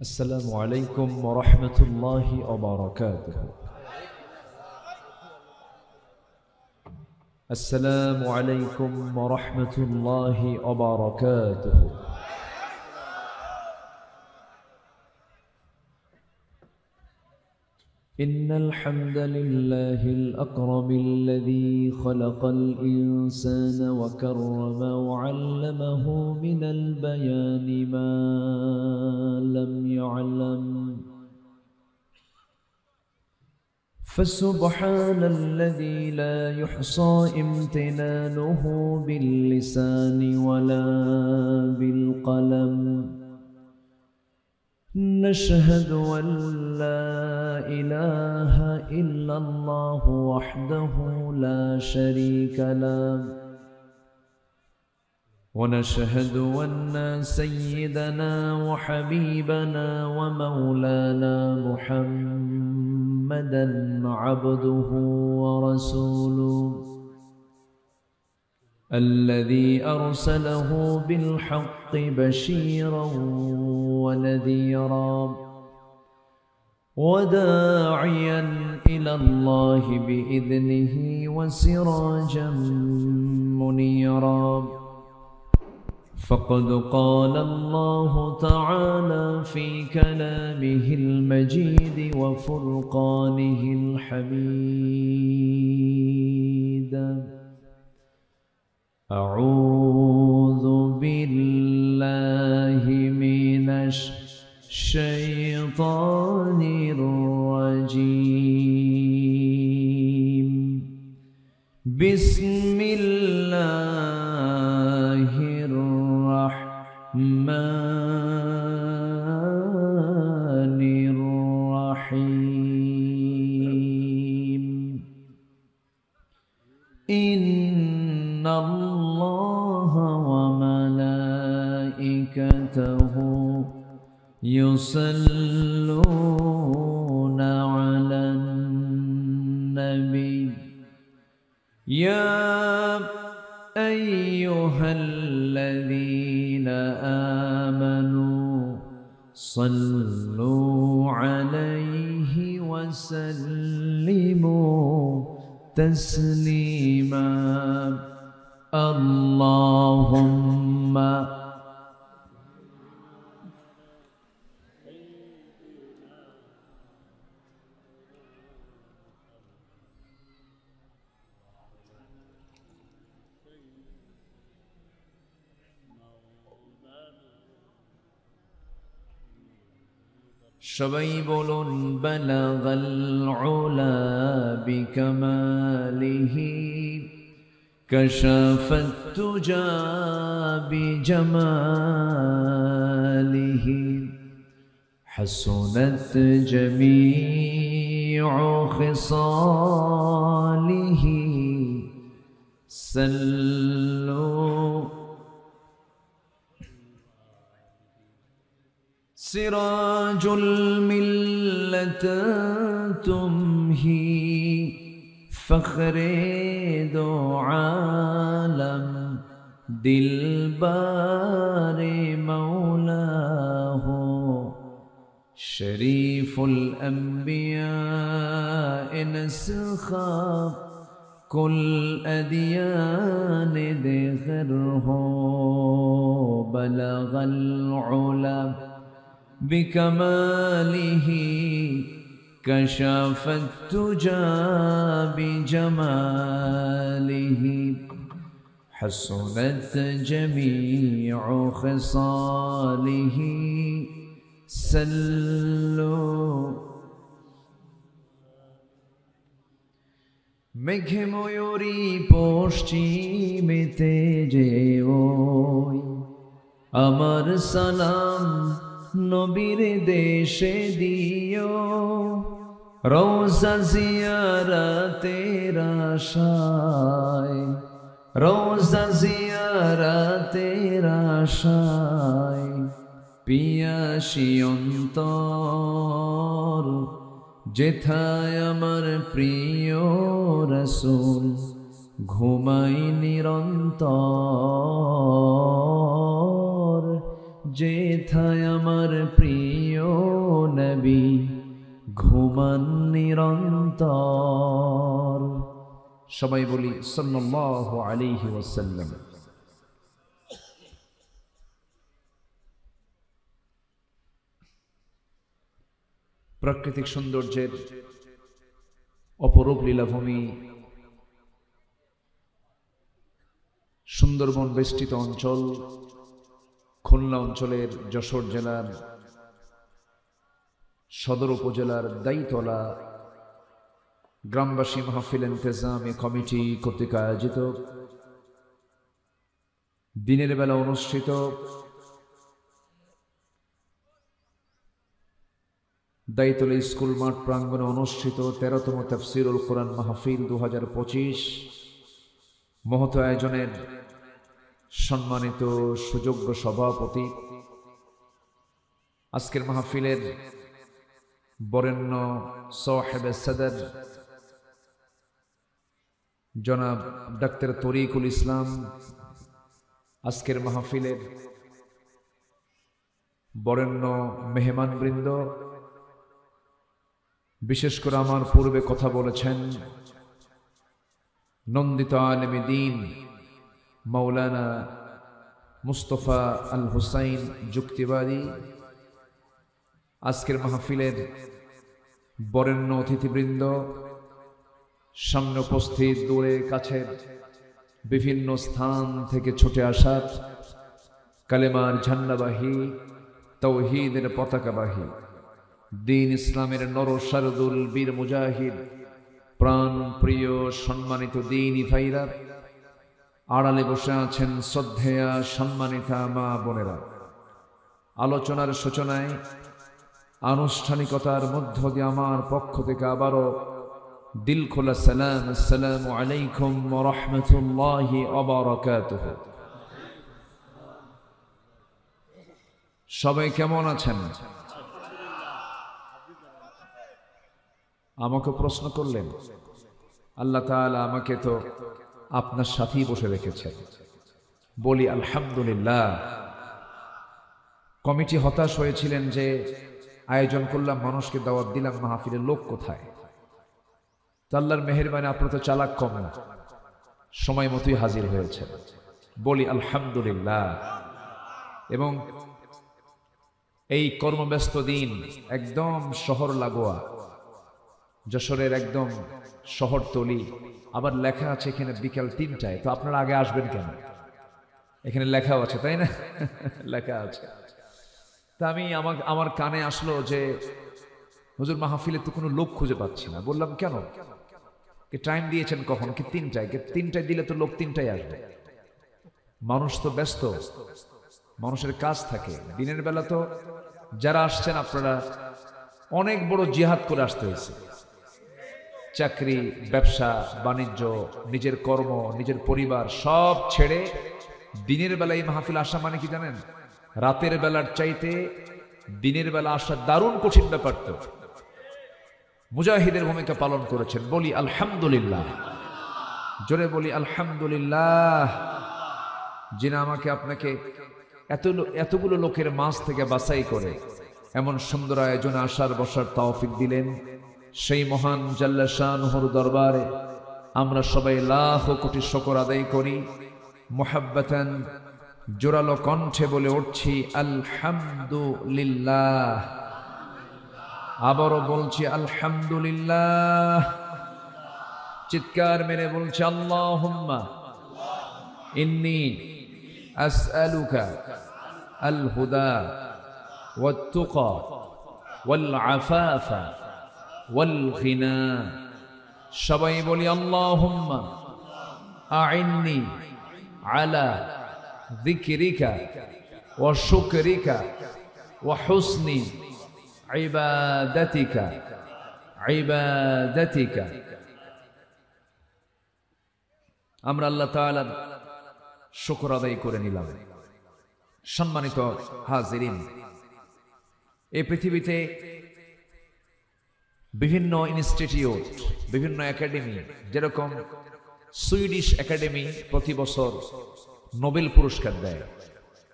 السلام عليكم ورحمة الله وبركاته. السلام عليكم ورحمة الله وبركاته. إن الحمد لله الأكرم الذي خلق الإنسان وكرم وعلمه من البيان ما لم يعلم، فسبحان الذي لا يحصى امتنانه باللسان ولا بالقلم. نشهد أن لا إله إلا الله وحده لا شريك له، ونشهد أن سيدنا وحبيبنا ومولانا محمدًا عبده ورسوله الذي أرسله بالحق بشيرا ونذيرا وداعيا إلى الله بإذنه وسراجا منيرا. فقد قال الله تعالى في كلامه المجيد وفرقانه الحميد: أعوذ بالله من الشيطان الرجيم. بسم الله الرحمن الرحيم. إن الله وملائكته يصلون على النبي يا أيها الذين آمنوا صلوا عليه وسلموا تسليما. اللهم সবাই বলুন বালাগাল উলা বিকামালিহি কাশাফাত তুজা বিজামালিহি হাসুনাত জামিউ খিসালিহি সাল্লু सिराजुल मिल्लत तुम्ही फख्रे दो आलम दिलबारे मौला हो शरीफुल अंबिया नस्खा कुल अदियान देगर हो बलगल उला بكماله كشف التجى بجماله حسنت جميع خصاله سلوا মেঘে ময়ূরী পশ্চিমেতে যে ওই আমার সালাম নবীর দেশে দিও রওজা জিয়ারতের আশায় রওজা জিয়ারতের আশায় পিয়াসী অন্তর যেথায় আমার প্রিয় রাসূল ঘুমাই নিরন্তর যেথায় আমার প্রিয় নবী ঘুমান নিরন্তর। সবাই বলি সাল্লাল্লাহু আলাইহি ওয়াসাল্লাম। প্রাকৃতিক সৌন্দর্যের অপরূপ লীলাভূমি সুন্দরবন বেষ্টিত অঞ্চল, খুলনা অঞ্চলের যশোর জেলার সদর উপজেলার দাইতলা গ্রামবাসী মাহফিল ইন্তেজামি কমিটি কর্তৃক আয়োজিত দিনের বেলা অনুষ্ঠিত দাইতলা স্কুল মাঠ প্রাঙ্গণে অনুষ্ঠিত 13তম তাফসীরুল কোরআন মাহফিল 2025 মহৎ আয়োজনের সম্মানিত সুযোগ্য সভাপতি, আজকের মাহফিলের বরেণ্য সাহেব সদর জনাব ডাক্তার তরিকুল ইসলাম, আজকের মাহফিলের বরেণ্য মেহমানবৃন্দ, বিশেষ করে আমার পূর্বে কথা বলেছেন নন্দিত আলেমে দ্বীন মাওলানা মুস্তফা আল হুসাইন যুক্তিবাদী, আজকের মাহফিলের বরেণ্য অতিথিবৃন্দ, সামনে উপস্থিত দূরে কাছের বিভিন্ন স্থান থেকে ছুটে আসা কালেমার ঝান্ডাবাহী, তাওহীদের পতাকাবাহী, দ্বীন ইসলামের নরসারদুল বীর মুজাহিদ, প্রাণ প্রিয় সম্মানিত দ্বীনি ভাইরা, আড়ালে বসে আছেন শ্রদ্ধেয়া সম্মানিতা মা বোনেরা। আলোচনার সূচনায় আনুষ্ঠানিকতার মধ্য দিয়ে আমার পক্ষ থেকে আবারও দিল খোলা সালাম, আসসালামু আলাইকুম ওয়া রাহমাতুল্লাহি ওয়া বারাকাতুহু। সবাই কেমন আছেন? আমাকে প্রশ্ন করলেন, আল্লাহ তাআলা আমাকে তো আপনার সাথেই বসে রেখেছেন। বলি আলহামদুলিল্লাহ। কমিটি হতাশ হয়েছিলেন যে আয়োজন করলাম, মানুষকে দাওয়াত দিলাম, মাহফিলের লোক কোথায়? তো আল্লাহর মেহেরবানি, আপনারা তো চালাক কম না, সময় মতোই হাজির হয়েছে। বলি আলহামদুলিল্লাহ। এবং এই কর্মব্যস্ত দিন, একদম শহর লাগোয়া যশোরের একদম শহরতলি, আবার লেখা আছে এখানে বিকাল 3টায়, তো আপনারা আগে আসবেন কেন? এখানে লেখাও আছে, তাই না? লেখা আছে। তা আমি আমার কানে আসলো যে হুজুর মাহফিলে তো কোনো লোক খুঁজে পাচ্ছি না। বললাম কেন? টাইম দিয়েছেন কখন? কি 3টায়? 3টায় দিলে তো লোক 3টায় আসবে। মানুষ তো ব্যস্ত, মানুষের কাজ থাকে। দিনের বেলা তো যারা আসছেন আপনারা অনেক বড় জিহাদ করে আসতে হয়েছে। চাকরি, ব্যবসা বাণিজ্য, নিজের কর্ম, নিজের পরিবার সব ছেড়ে দিনের বেলা এই মাহফিল আসা মানে কি জানেন? রাতের বেলার চাইতে দিনের বেলা আসা দারুণ কঠিন ব্যাপার। তো মুজাহিদের ভূমিকা পালন করেছেন। বলি আলহামদুলিল্লাহ। জোরে বলি আলহামদুলিল্লাহ। যিনি আমাকে আপনাকে এতগুলো লোকের মাঝ থেকে বাছাই করে এমন সুন্দর আয়োজনে আসার বসার তৌফিক দিলেন, সেই মহান জাল্লা শানুহুর দরবারে আমরা সবাই লাখ কোটি শুকর আদায় করি। মুহাব্বাতান জোরালো কণ্ঠে বলে উঠছি আলহামদুলিল্লাহ। আবারও বলছি আলহামদুলিল্লাহ। চিৎকার মেরে বলছি আল্লাহুম্মা ইন্নী আসআলুকা আল হুদা ওয়াত তুকা ওয়াল আফাফা ওয়াল গিনা। সবাই বলি আল্লাহুম্মা আইন্নি আলা যিকরিকা ওয়া শুকরিকা ওয়া হুসনি ইবাদাতিকা ইবাদাতিকা। আমরা আল্লাহ তাআলার শুকর আদায় করে নিলাম। সম্মানিত হাজিরিন, এই পৃথিবীতে বিভিন্ন ইনস্টিটিউট, বিভিন্ন একাডেমি, যেরকম সুইডিশ একাডেমি প্রতি বছর নোবেল পুরস্কার দেয়,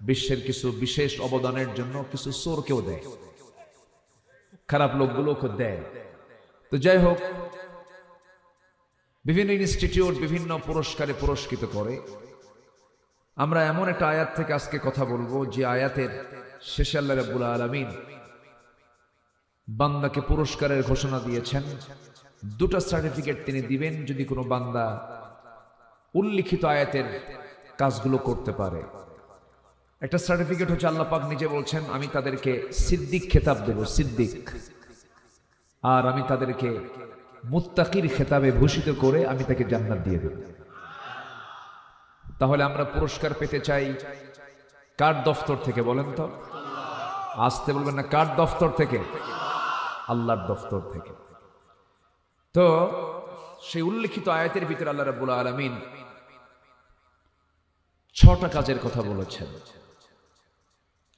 বিশ্বের কিছু বিশেষ অবদানের জন্য কিছু চোরকেও দেয়। খারাপ লোকগুলোকে দেয়। তো যাই হোক, বিভিন্ন ইনস্টিটিউট বিভিন্ন পুরস্কারে পুরস্কৃত করে। আমরা এমন একটা আয়াত থেকে আজকে কথা বলবো যে আয়াতের শেষে আল্লাহ রাব্বুল আলামিন বান্দাকে পুরস্কারের ঘোষণা দিয়েছেন। দুটা সার্টিফিকেট তিনি দিবেন যদি কোনো বান্দা উল্লিখিত আয়াতের কাজগুলো করতে পারে। একটা সার্টিফিকেট হচ্ছে আল্লাহ পাক নিজে বলছেন, আমি তাদেরকে সিদ্দিক খেতাব দেব, সিদ্দিক, আর আমি তাদেরকে মুত্তাকির খেতাবে ভূষিত করে আমি তাকে জান্নাত দিয়ে দেব। তাহলে আমরা পুরস্কার পেতে চাই কার দফতর থেকে বলেন তো? আসতে বলবেন না, কার দফতর থেকে? আল্লাহর দফতর থেকে। তো সেই উল্লিখিত আয়াতের ভিতরে আল্লাহ রাব্বুল আলামিন 6টা কাজের কথা বলেছেন।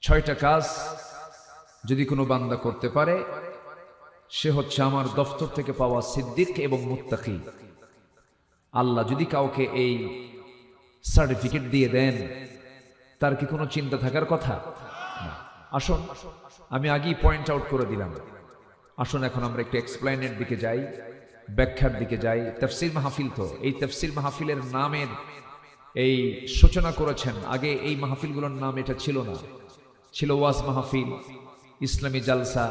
6টা কাজ যদি কোনো বান্দা করতে পারে সে হচ্ছে আমার দফতর থেকে পাওয়া সিদ্দিক এবং মুত্তাকি। আল্লাহ যদি কাউকে এই সার্টিফিকেট দিয়ে দেন, তার কি কোনো চিন্তা থাকার কথা? আসুন, আমি আগেই পয়েন্ট আউট করে দিলাম। আসুন এখন আমরা একটু এক্সপ্লেনের দিকে যাই, ব্যাখ্যার দিকে যাই। তাফসীর মাহফিল, তো এই তাফসীর মাহফিলের নামের এই সূচনা করেছেন। আগে এই মাহফিলগুলোর নাম এটা ছিল না, ছিল ওয়াজ মাহফিল, ইসলামী জালসা,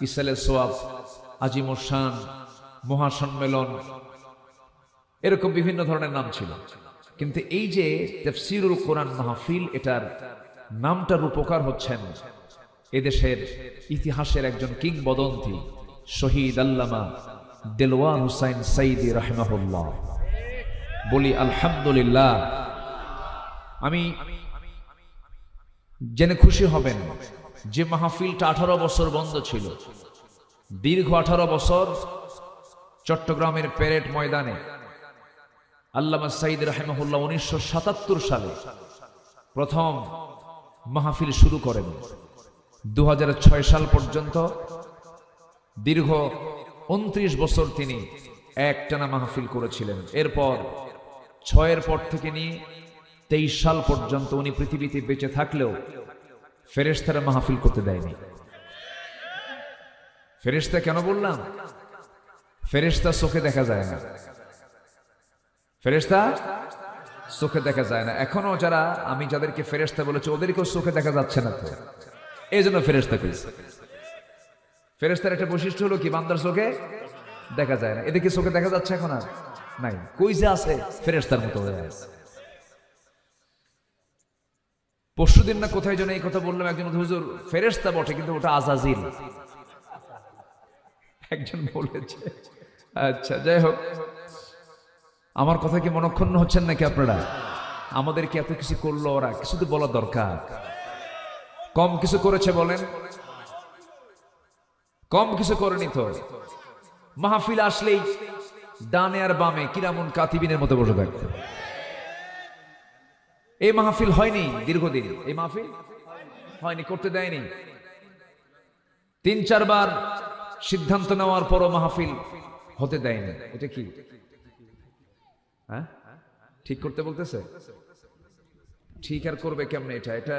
ইসালে সোয়াব, আজিমুর শান, মহাসম্মেলন, এরকম বিভিন্ন ধরনের নাম ছিল। কিন্তু এই যে তাফসীরুল কোরআন মাহফিল, এটার নামটা রূপকার হচ্ছেন এদেশের ইতিহাসের একজন কিংবদন্তি শহীদ আল্লামা দেলওয়ার হুসাইন সাইদি রাহিমাহুল্লাহ। বলি আলহামদুলিল্লাহ। আমি জেনে খুশি হবেন যে মাহফিলটা 18 বছর বন্ধ ছিল, দীর্ঘ 18 বছর চট্টগ্রামের প্যারেড ময়দানে আল্লামা সাইদ রাহিমাহুল্লাহ 1977 সালে প্রথম মাহফিল শুরু করেন। 2006 সাল পর্যন্ত দীর্ঘ 29 বছর তিনি একটানা মাহফিল করেছিলেন। এরপর 6 পর থেকে নিয়ে 23 সাল পর্যন্ত উনি পৃথিবীতে বেঁচে থাকলেও ফেরেশতারা মাহফিল করতে দেয়নি। ফেরেশতা কেন বললাম? ফেরেশতা চোখে দেখা যায় না, ফেরেশতা চোখে দেখা যায় না। এখনো যারা আমি যাদেরকে ফেরেশতা বলেছি ওদেরকেও চোখে দেখা যাচ্ছে না, তো এই জন্য ফেরেশতা কইছে। ফেরেশতার একটা বৈশিষ্ট্য হলো কি, বান্দার চোখে দেখা যায় না। এদিকে চোখে দেখা যাচ্ছে এখন আর নাই, কই যে আছে ফেরেশতার মতো হয়ে আছে। পরশুদিন না কোথায় যেন এই কথা বললাম, একজন হুজুর ফেরেশতা বটে কিন্তু ওটা আজাজিল, একজন বলেছে। আচ্ছা, যাই হোক, আমার কথা কি মনক্ষুণ্ণ হচ্ছেন নাকি আপনারা? আমাদেরকে এত কিছু করলো ওরা, কিছু তো বলা দরকার। কম কিছু করেছে বলেন? কম কিছু করেনি তো। মাহফিল আসলেই ডানে আর বামে কিরামুন কাতিবিনের মতো বসে থাকতো। এই মাহফিল হয়নি দীর্ঘদিন, এই মাহফিল হয়নি, করতে দেয়নি। 3-4 বার সিদ্ধান্ত নেওয়ার পরও মাহফিল হতে দেয়নি। এটা কি হ্যাঁ ঠিক করতে বলতেছে? ঠিক আর করবে কেমনে? এটা এটা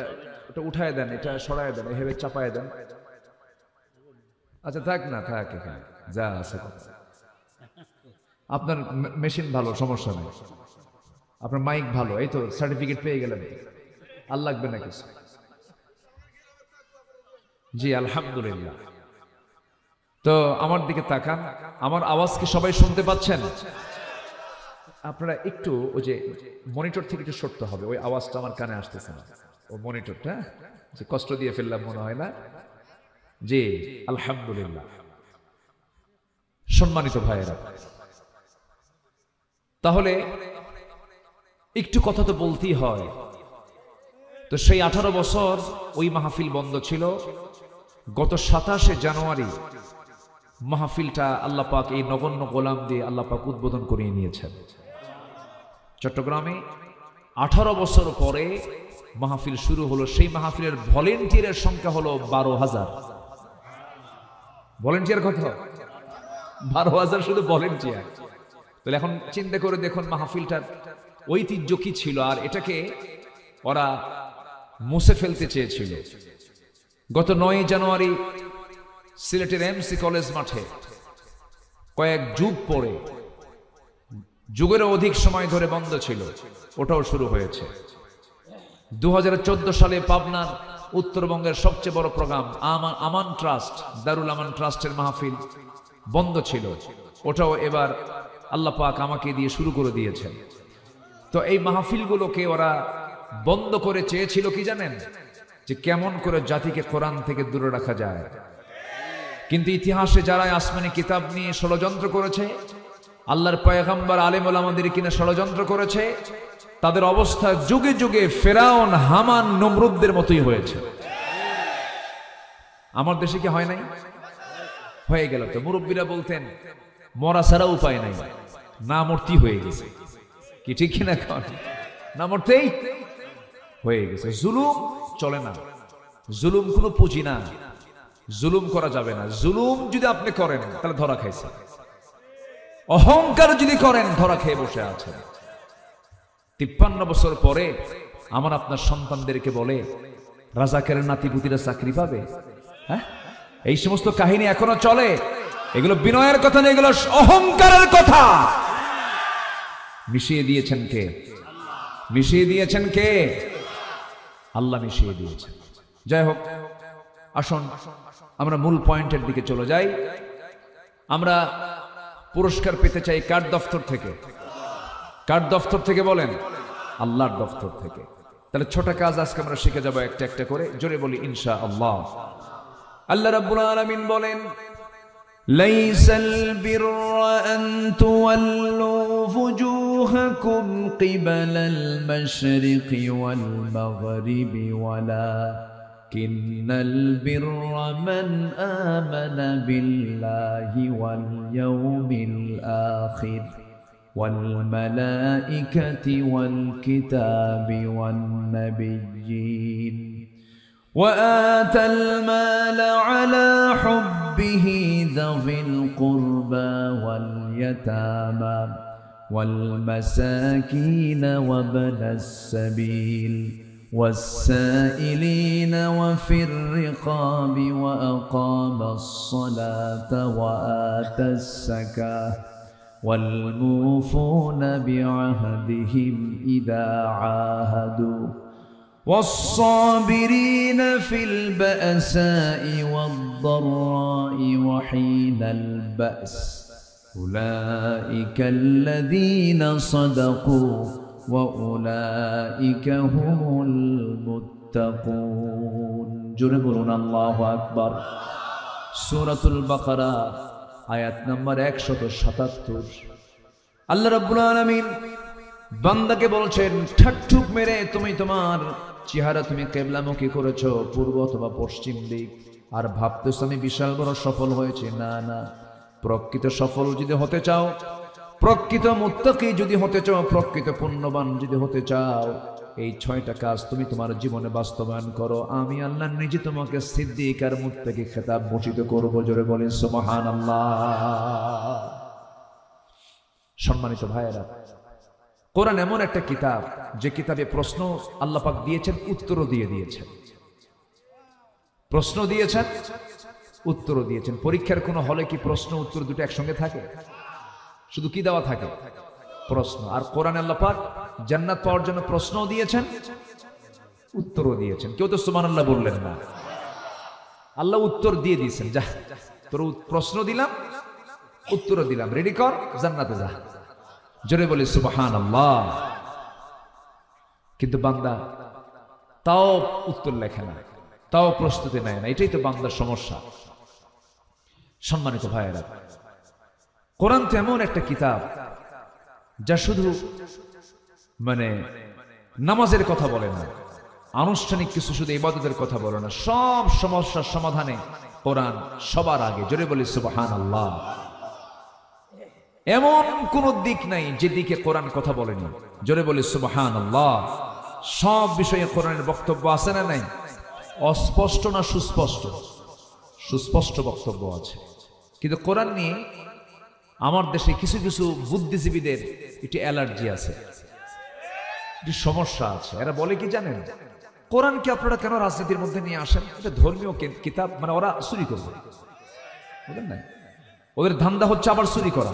এটা উঠায় দেন, এটা সরায় দেন, এভাবে চাপায় দেন। আচ্ছা থাক না, থাক এখানে যা আছে। আপনার মেশিন ভালো, সমস্যা নেই। আপনার মাইক ভালো, এই তো সার্টিফিকেট পেয়ে গেলেন, আর লাগবে না কিছু। জি আলহামদুলিল্লাহ। তো আমার দিকে তাকান, আমার আওয়াজ কি সবাই শুনতে পাচ্ছেন? আপনারা একটু ওই যে মনিটর থেকে একটু সরতে হবে, ওই আওয়াজটা আমার কানে আসতেছে না। ও মনিটরটা যে কষ্ট দিয়ে ফেললাম মনে হয় না? জি আলহামদুলিল্লাহ। সম্মানিত ভাইয়েরা, তাহলে একটু কথা তো বলতেই হয়। তো সেই 18 বছর ওই মাহফিল বন্ধ ছিল। গত 27 জানুয়ারি মাহফিলটা আল্লাহ পাক এই নগণ্য গোলাম দিয়ে আল্লাহ পাক উদ্বোধন করিয়ে নিয়েছেন চট্টগ্রামে। 18 বছর পরে মাহফিল শুরু হলো। সেই মাহফিলের ভলেন্টিয়ারের সংখ্যা হলো 12,000। ভলেন্টিয়ার কত? 12,000 শুধু ভলেন্টিয়ার। তাহলে এখন চিন্তা করে দেখুন মাহফিলটার ঐতিহ্য কি ছিল। আর এটাকে ওরা মুছে ফেলতে চেয়েছিল। গত 9 জানুয়ারি সিলেটের এমসি কলেজ মাঠে কয়েক যুগ পরে, যুগেরও অধিক সময় ধরে বন্ধ ছিল, ওটাও শুরু হয়েছে। 2014 সালে পাবনার উত্তরবঙ্গের সবচেয়ে বড় প্রোগ্রাম আমান ট্রাস্ট, দারুল আমান ট্রাস্টের মাহফিল বন্ধ ছিল, ওটাও এবার আল্লাহ পাক আমাকে দিয়ে শুরু করে দিয়েছেন। তো এই মাহফিলগুলোকে ওরা বন্ধ করে চেয়েছিল কি জানেন? যে কেমন করে জাতিকে কোরআন থেকে দূরে রাখা যায়। কিন্তু ইতিহাসে যারা আসমানি কিতাব নিয়ে ষড়যন্ত্র করেছে, আল্লাহর পয়গম্বর আলেম ওলামাদের কিনা ষড়যন্ত্র করেছে, তাদের অবস্থা যুগে যুগে ফেরাউন, হামান, নমরুদদের মতোই হয়েছে। আমার দেশে কি হয় নাই? হয়ে গেল। তো মুরব্বীরা বলতেন মরা ছাড়া উপায় নাই, না মূর্তি হয়ে গেছে। কি ঠিক কিনা? না মরতেই হয়ে গেছে। জুলুম চলে না, জুলুম কোনো পুঁজি না, জুলুম করা যাবে না। জুলুম যদি আপনি করেন তাহলে ধরা খাইছে, অহংকার যদি করেন ধরা খেয়ে বসে আছেন। 53 বছর পরে আমার আপনার সন্তানদেরকে বলে রাজাকের নাতিপুতিরা চাকরি পাবে। হ্যাঁ, এই সমস্ত কাহিনী এখনো চলে। এগুলো বিনয়ের কথা না, এগুলো অহংকারের কথা। মিশিয়ে দিয়েছেন কে? মিশিয়ে দিয়েছেন কে? আল্লাহ মিশিয়ে দিয়েছেন। যাই হোক, আসুন আমরা মূল পয়েন্টের দিকে চলে যাই। আমরা পুরস্কার পেতে চাই কার দফতর থেকে? কার দফতর থেকে বলেন? আল্লাহর দফতর থেকে। তাহলে ছোট কাজ আজকে আমরা শিখে যাব একটা একটা করে, জোরে বলি ইনশাআল্লাহ। আল্লাহ রাব্বুল আলামিন বলেন, লাইসাল বিররা আন তুওয়াল্লু ফুজুহাকুম কিবালাল মাশরিকি ওয়াল মাগরিবি ওয়ালাকিন্নাল বিররা মান আমানা বিল্লাহি ওয়াল ইয়াউমিল আখির والملائكة والكتاب والنبيين وآتى المال على حبه ذوي القربى واليتامى والمساكين وابن السبيل والسائلين وفي الرقاب وأقام الصلاة وآتى الزكاة والموفون بعهدهم إذا عاهدوا والصابرين في البأساء والضراء وحين البأس أولئك الذين صدقوا وأولئك هم المتقون جربنا الله أكبر سورة البقرة আয়াত নম্বর 177। আল্লাহ রাব্বুল আলামিন বান্দাকে বলছেন, ঠাকঠুক মেরে তুমি তোমার চেহারা তুমি কিবলামুখী করেছো, পূর্ব অথবা পশ্চিম দিক, আর ভাবতেছো আমি বিশাল বড় সফল হয়েছে। না না, প্রকৃত সফল যদি হতে চাও, প্রকৃত মুত্তাকি যদি হতে চাও, প্রকৃত পুণ্যবান যদি হতে চাও, এই 6টা কাজ তুমি তোমার জীবনে বাস্তবায়ন করো। আমি আল্লাহ নিজে তোমাকে সিদ্দিক আর মুত্তাকি খেতাব ভূষিত করব। জোরে বলেন সুবহানাল্লাহ। সম্মানিত ভাইয়েরা, কোরআন এমন একটা কিতাব যে কিতাবে প্রশ্ন আল্লাহ পাক দিয়েছেন, উত্তরও দিয়ে দিয়েছেন। প্রশ্ন দিয়েছেন, উত্তরও দিয়েছেন। পরীক্ষার কোনো হলে কি প্রশ্ন উত্তর দুটো একসঙ্গে থাকে? শুধু কি দেওয়া থাকে? প্রশ্ন। আর কোরআনে আল্লাহ পাক জান্নাত পাওয়ার জন্য প্রশ্নও দিয়েছেন, উত্তরও দিয়েছেন। কেউ তো সুবহানাল্লাহ বললেন না। আল্লাহ উত্তর দিয়ে দিয়েছেন, যা তোর প্রশ্ন দিলাম, উত্তরও দিলাম, রেডি কর, জান্নাতে যা। জোরে বলি সুবহানাল্লাহ। কিন্তু বান্দা তাও উত্তর লেখে না, তাও প্রস্তুতি নেয় না। এটাই তো বান্দার সমস্যা। সম্মানিত ভাইয়েরা, কোরআন তো এমন একটা কিতাব যা শুধু নামাজের কথা বলে না, আনুষ্ঠানিক কিছু শুধু ইবাদতের কথা বলে না, সব সমস্যার সমাধানে কোরআন সবার আগে। জোরে বলি সুবহানাল্লাহ। এমন কোন দিক নাই যে দিকে কোরআন কথা বলেনি। জোরে বলি সুবহানাল্লাহ। সব বিষয়ে কোরআনের বক্তব্য আছে না নাই? অস্পষ্ট না সুস্পষ্ট? সুস্পষ্ট বক্তব্য আছে। কিন্তু কোরআন নিয়ে আমার দেশে কিছু কিছু বুদ্ধিজীবীদের একটি অ্যালার্জি আছে, একটি সমস্যা আছে। এরা বলে কি জানেন, কোরআনকে আপনারা কেন রাজনীতির মধ্যে নিয়ে আসেন? এটা ধর্মীয় কিতাব, ওরা চুরি করবে। বুঝলেন না? ওদের ধান্দা হচ্ছে আবার চুরি করা।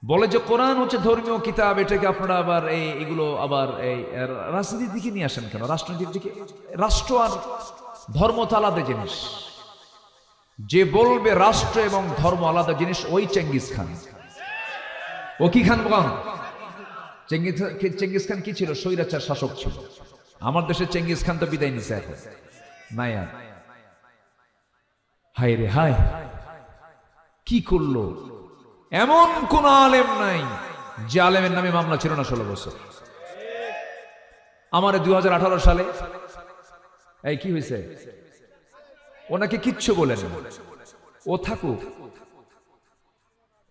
বলে যে কোরআন হচ্ছে ধর্মীয় কিতাব, এটাকে আপনারা আবার এগুলো আবার এই রাজনীতির দিকে নিয়ে আসেন কেন? রাষ্ট্রনীতির দিকে। রাষ্ট্র আর ধর্ম তো আলাদা জিনিস। যে বলবে রাষ্ট্র এবং ধর্ম আলাদা জিনিস, ওই চেঙ্গিস খান। ও কি খান বল? চেঙ্গিস খান কি ছিল? স্বৈরাচার শাসক ছিল। আমার দেশে চেঙ্গিস খান তো বিদায় নিছে এখন নাই আর। হায় রে হায়, কি করলো? এমন কোন আলেম নাই যে আলেমের নামে মামলা ছিল না 16 বছর। আমার 2018 সালে এই কি হয়েছে, ওনাকে কিচ্ছু বলেন, ও থাকুক,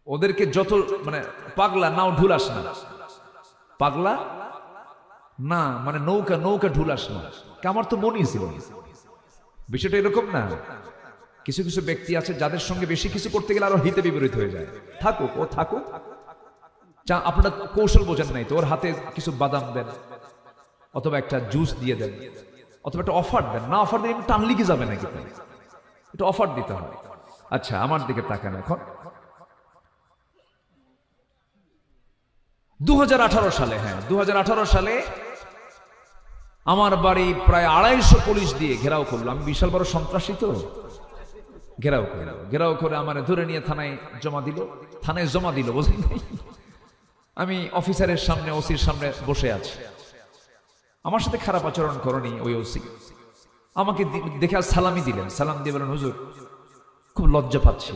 ওদেরকে যত মানে পাগলা নাও ঢুলাস না, পাগলা না মানে নৌকা নৌকা ঢুলাস না। আমার তো মনই ছিল বিষয়টা এরকম না। কিছু কিছু ব্যক্তি আছে যাদের সঙ্গে বেশি কিছু করতে গেলে আরো হিতে বিপরীত হয়ে যায়। থাকুক, ও থাকুক। আপনারা কৌশল বোঝেন নাই তো, ওর হাতে কিছু বাদাম দেন, অথবা একটা জুস দিয়ে দেন, অথবা একটা অফার দেন। না অফার দিয়ে টানলি কি যাবে নাকি? এটা অফার দিতে হয়। আচ্ছা আমার দিকে তাকান এখন। 2018 সালে, হ্যাঁ 2018 সালে আমার বাড়ি প্রায় 250 পুলিশ দিয়ে ঘেরাও করলো। আমি বিশাল বড় সন্ত্রাসী তো, ঘেরাও করে আমার ধরে নিয়ে থানায় জমা দিল বুঝলি। আমি অফিসারের সামনে, ওসির সামনে বসে আছি। আমার সাথে খারাপ আচরণ করেনি ওই ওসি, আমাকে দেখে সালামি দিলেন। সালাম দিয়ে বলেন, হুজুর খুব লজ্জা পাচ্ছি।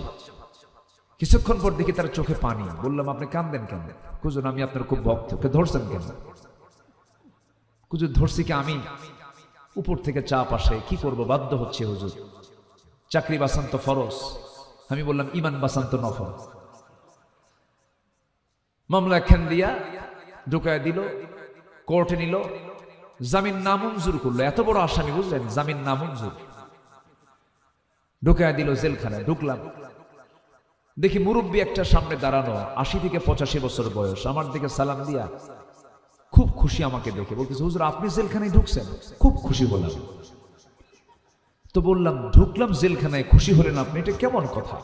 কিছুক্ষণ পর দেখি তার চোখে পানি। বললাম, আপনি কাঁদেন কেন? হুজুর আমি আপনার খুব ভক্ত। ধরছেন কেন? হুজুর ধরছি কি আমি উপর থেকে চাপ আসে, কি করব, বাধ্য হচ্ছে হুজুর। চাকরি বাঁচান তো ফরজ। আমি বললাম, ইমান বাঁচান তো নফল। মামলা একখান দিয়া ঢুকায় দিল, কোর্টে নিল, জামিন নামঞ্জুর করলো। এত বড় আসামি বুঝলেন, জামিন নামঞ্জুর। ঢুকায় দিল জেলখানায়। ঢুকলাম, দেখি মুরব্বী একটা সামনে দাঁড়ানো, 80 থেকে 85 বছর বয়স। আমার দিকে সালাম দিয়া খুব খুশি আমাকে দেখে, বলতেছে, হুজুর আপনি জেলখানায় ঢুকছেন? খুব খুশি হলাম। তো বললাম, ঢুকলাম জেলখানায়, খুশি হলেন আপনি, এটা কেমন কথা?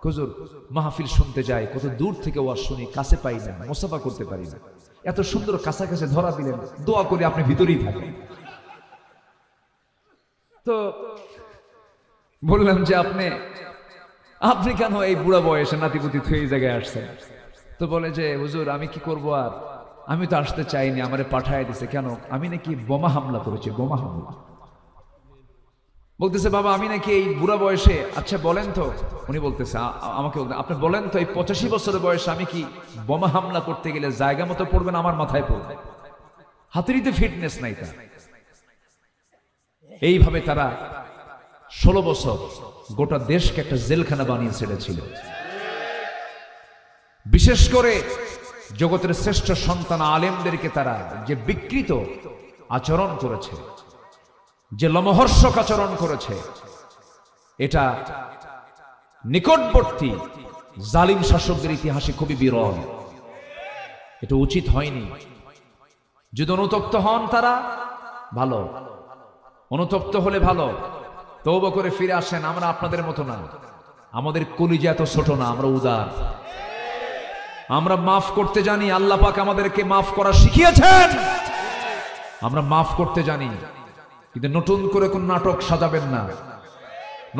হুজুর মাহফিল শুনতে যাই, কত দূর থেকে ওয়াজ শুনি, কাছে পাই না, মুসাফা করতে পারি না। এত সুন্দর কাছাকাছি ধরা দিলেন, দোয়া করি আপনি ভিতরেই থাকেন। তো বললাম যে আপনি কেন এই বুড়া বয়সে নাতিপুতি থুয়ে এই জায়গায় আসছেন? তো বলে যে, হুজুর আমি কি করবো, আর আমি তো আসতে চাইনি, আমারে পাঠায় দিছে। কেন? আমি নাকি বোমা হামলা করেছি। বোমা হামলা বলতেছে, বাবা আমি নাকি এই বুড়া বয়সে, আচ্ছা বলেন তো, উনি বলতেছে আমাকে, আপনি বলেন তো এই 85 বছরের বয়সে আমি কি বোমা হামলা করতে গেলে জায়গা মতো পড়বেন, আমার মাথায় পড়বে? হাতেরই ফিটনেস নাই তার। এইভাবে তারা 16 বছর গোটা দেশকে একটা জেলখানা বানিয়ে ছেড়েছিল। বিশেষ করে জগতের শ্রেষ্ঠ সন্তান আলেমদেরকে তারা যে বিকৃত আচরণ করেছে, যে লোমহর্ষক আচরণ করেছে, এটা নিকটবর্তী জালিম শাসকদের ইতিহাসে খুবই বিরল। এটা উচিত হয়নি। যদি অনুতপ্ত হন তারা, ভালো, অনুতপ্ত হলে ভালো, তওবা করে ফিরে আসেন। আমরা আপনাদের মতো না, আমাদের কলিজা এত ছোট না, আমরা উদার, আমরা মাফ করতে জানি। আল্লাহ পাক আমাদেরকে মাফ করা শিখিয়েছেন, আমরা মাফ করতে জানি। কিন্তু নতুন করে কোন নাটক সাজাবেন না,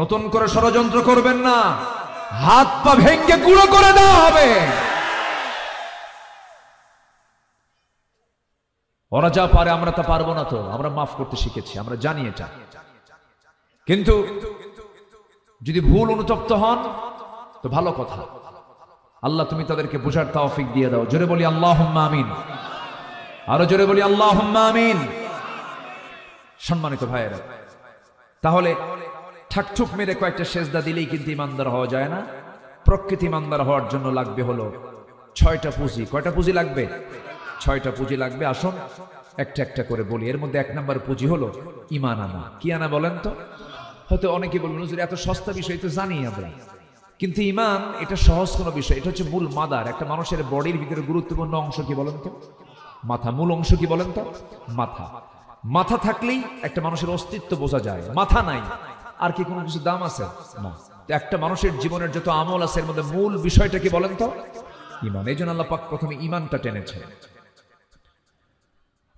নতুন করে ষড়যন্ত্র করবেন না, হাত পা ভেঙে গুঁড়ো করে দেওয়া হবে। ওরা যা পারে আমরা তা পারবো না তো, আমরা মাফ করতে শিখেছি, আমরা জানি এটা। কিন্তু যদি ভুল অনুতপ্ত হন তো ভালো কথা, আল্লাহ তুমি তাদেরকে বোঝার তৌফিক দিয়ে দাও। জোরে বলি আল্লাহুম্মা আমিন, আরো জোরে বলি আল্লাহুম্মা আমিন। সম্মানিত ভাইয়েরা, তাহলে ঠাকঠুক মেরে কয়েকটা সেজদা দিলেই কিন্তু ইমানদার হওয়া যায় না। প্রকৃত ইমানদার হওয়ার জন্য লাগবে হলো 6টা পুঁজি। কয়টা পুঁজি লাগবে? 6টা পুঁজি লাগবে। আসুন একটা একটা করে বলি। এর মধ্যে 1 নম্বর পুঁজি হলো ঈমান আনা। কি আনা বলেন তো? হয়তো অনেকে বলবেন, হুজুর এত সস্তা বিষয় তো জানি আমরা, কিন্তু ঈমান এটা সহজ কোনো বিষয়। এটা হচ্ছে মূল মাদার। একটা মানুষের বডির ভিতরে গুরুত্বপূর্ণ অংশ কি বলেন তো? মাথা। মূল অংশ কি বলেন তো? মাথা। মাথা থাকলেই একটা মানুষের অস্তিত্ব বোঝা যায়। মাথা নাই আর কি কোনো কিছু দাম আছে? না। একটা মানুষের জীবনের যত আমল আছে এর মধ্যে মূল বিষয়টা কি বলেন তো? ঈমান। এই জন্য আল্লাহ পাক প্রথমে ঈমানটা টেনেছে।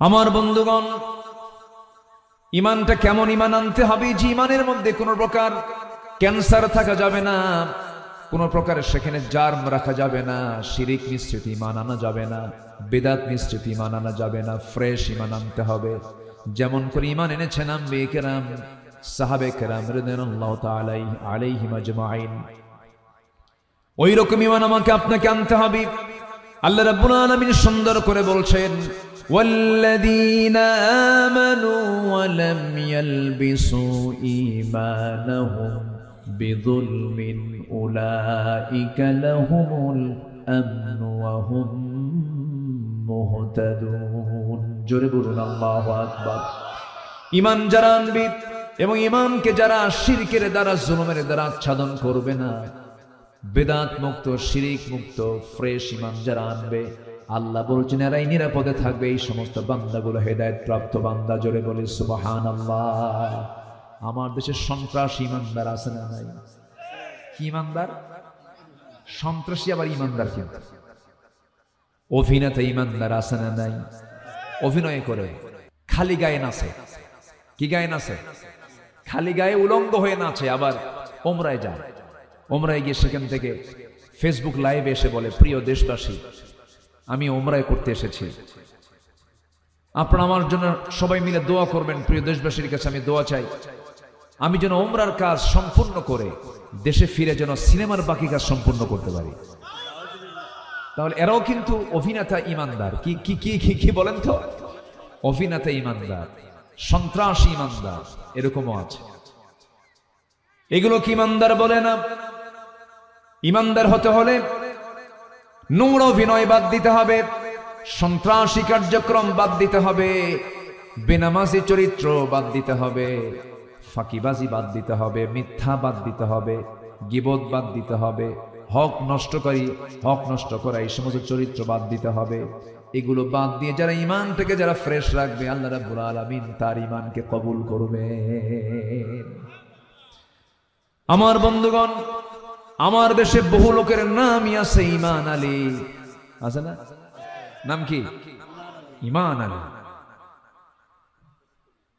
আমার বন্ধুগণ, ঈমানটা কেমন ঈমান আনতে হবে? যে ঈমানের মধ্যে কোনো প্রকার ক্যান্সার থাকা যাবে না, কোনো প্রকার সেখানে জার্ম রাখা যাবে না, শিরিক মিশ্রিত ঈমান আনা যাবে না, বিদআত মিশ্রিত ঈমান আনা যাবে না, ফ্রেশ ঈমান আনতে হবে। যেমন করে ঈমান এনেছেন আম্বিয়া কেরাম, সাহাবে কেরাম রাদিয়াল্লাহু তাআলা আলাইহিম আজমাইন, ওই রকম ঈমান আমাকে আপনাকে আনতে হবে। আল্লাহ রাব্বুল আলামিন সুন্দর করে বলছেন, ওয়াল্লাযীনা আমানু ওয়া লাম ইয়ালবিসু ঈমানাহুম বিযুলমিন উলাইকা লাহুমুল আমনু ওয়া হুম মুহতাদুন। জোরে বলুন আল্লাহু আকবার। ঈমান যারা আনবে এবং ঈমানকে যারা শিরকের দ্বারা, জুলুমের দ্বারা আচ্ছাদন করবে না, বেদাত মুক্ত, শিরিক মুক্ত, ফ্রেশ ঈমান যারা আনবে, আল্লাহ বলছেন এরাই নিরাপদে থাকবে। এই সমস্ত বান্দাগুলো হেদায়েত প্রাপ্ত বান্দা। জোরে বলি সুবহানাল্লাহ। আমার দেশে সন্ত্রাসী ঈমানদার আছে না নাই? কি ঈমানদার? সন্ত্রাসী আবার ঈমানদার। কিন্তু অভিনেতা ঈমানদার আছে না নাই? অভিনয় করে, খালি গায়ে নাচে। কি গায়ে নাচে? খালি গায়ে উলঙ্গ হয়ে নাচে। আবার ওমরায় যায়, ওমরায় গিয়ে সেখান থেকে ফেসবুক লাইভে এসে বলে, প্রিয় দেশবাসী, আমি ওমরায় করতে এসেছি, আপনারা আমার জন্য সবাই মিলে দোয়া করবেন। প্রিয় দেশবাসীর কাছে আমি দোয়া চাই, আমি যেন ওমরার কাজ সম্পূর্ণ করে দেশে ফিরে যেন সিনেমার বাকি কাজ সম্পূর্ণ করতে পারি। তাহলে এরাও কিন্তু অভিনেতা ঈমানদার। কি কি কি কি কি বলেন তো? অভিনেতা ঈমানদার, সন্ত্রাসী ঈমানদার, এরকমও আছে। এগুলো কি ঈমানদার বলে না? ঈমানদার হতে হলে নোংরা অভিনয় বাদ দিতে হবে, সন্ত্রাসী কার্যক্রম বাদ দিতে হবে, বেনামাজি চরিত্র বাদ দিতে হবে, ফাঁকিবাজি বাদ দিতে হবে, মিথ্যা বাদ দিতে হবে, গীবত বাদ দিতে হবে, হক নষ্ট করা এই সমস্ত চরিত্র বাদ দিতে হবে। এগুলো বাদ দিয়ে যারা ঈমানটাকে যারা ফ্রেশ রাখবে, আল্লাহ রাব্বুল আলামিন তার ঈমানকে কবুল করবেন। আমার বন্ধুগণ, আমার দেশে বহু লোকের নামই আছে ঈমান আলী। আছে না? নাম কি? ঈমান আলী।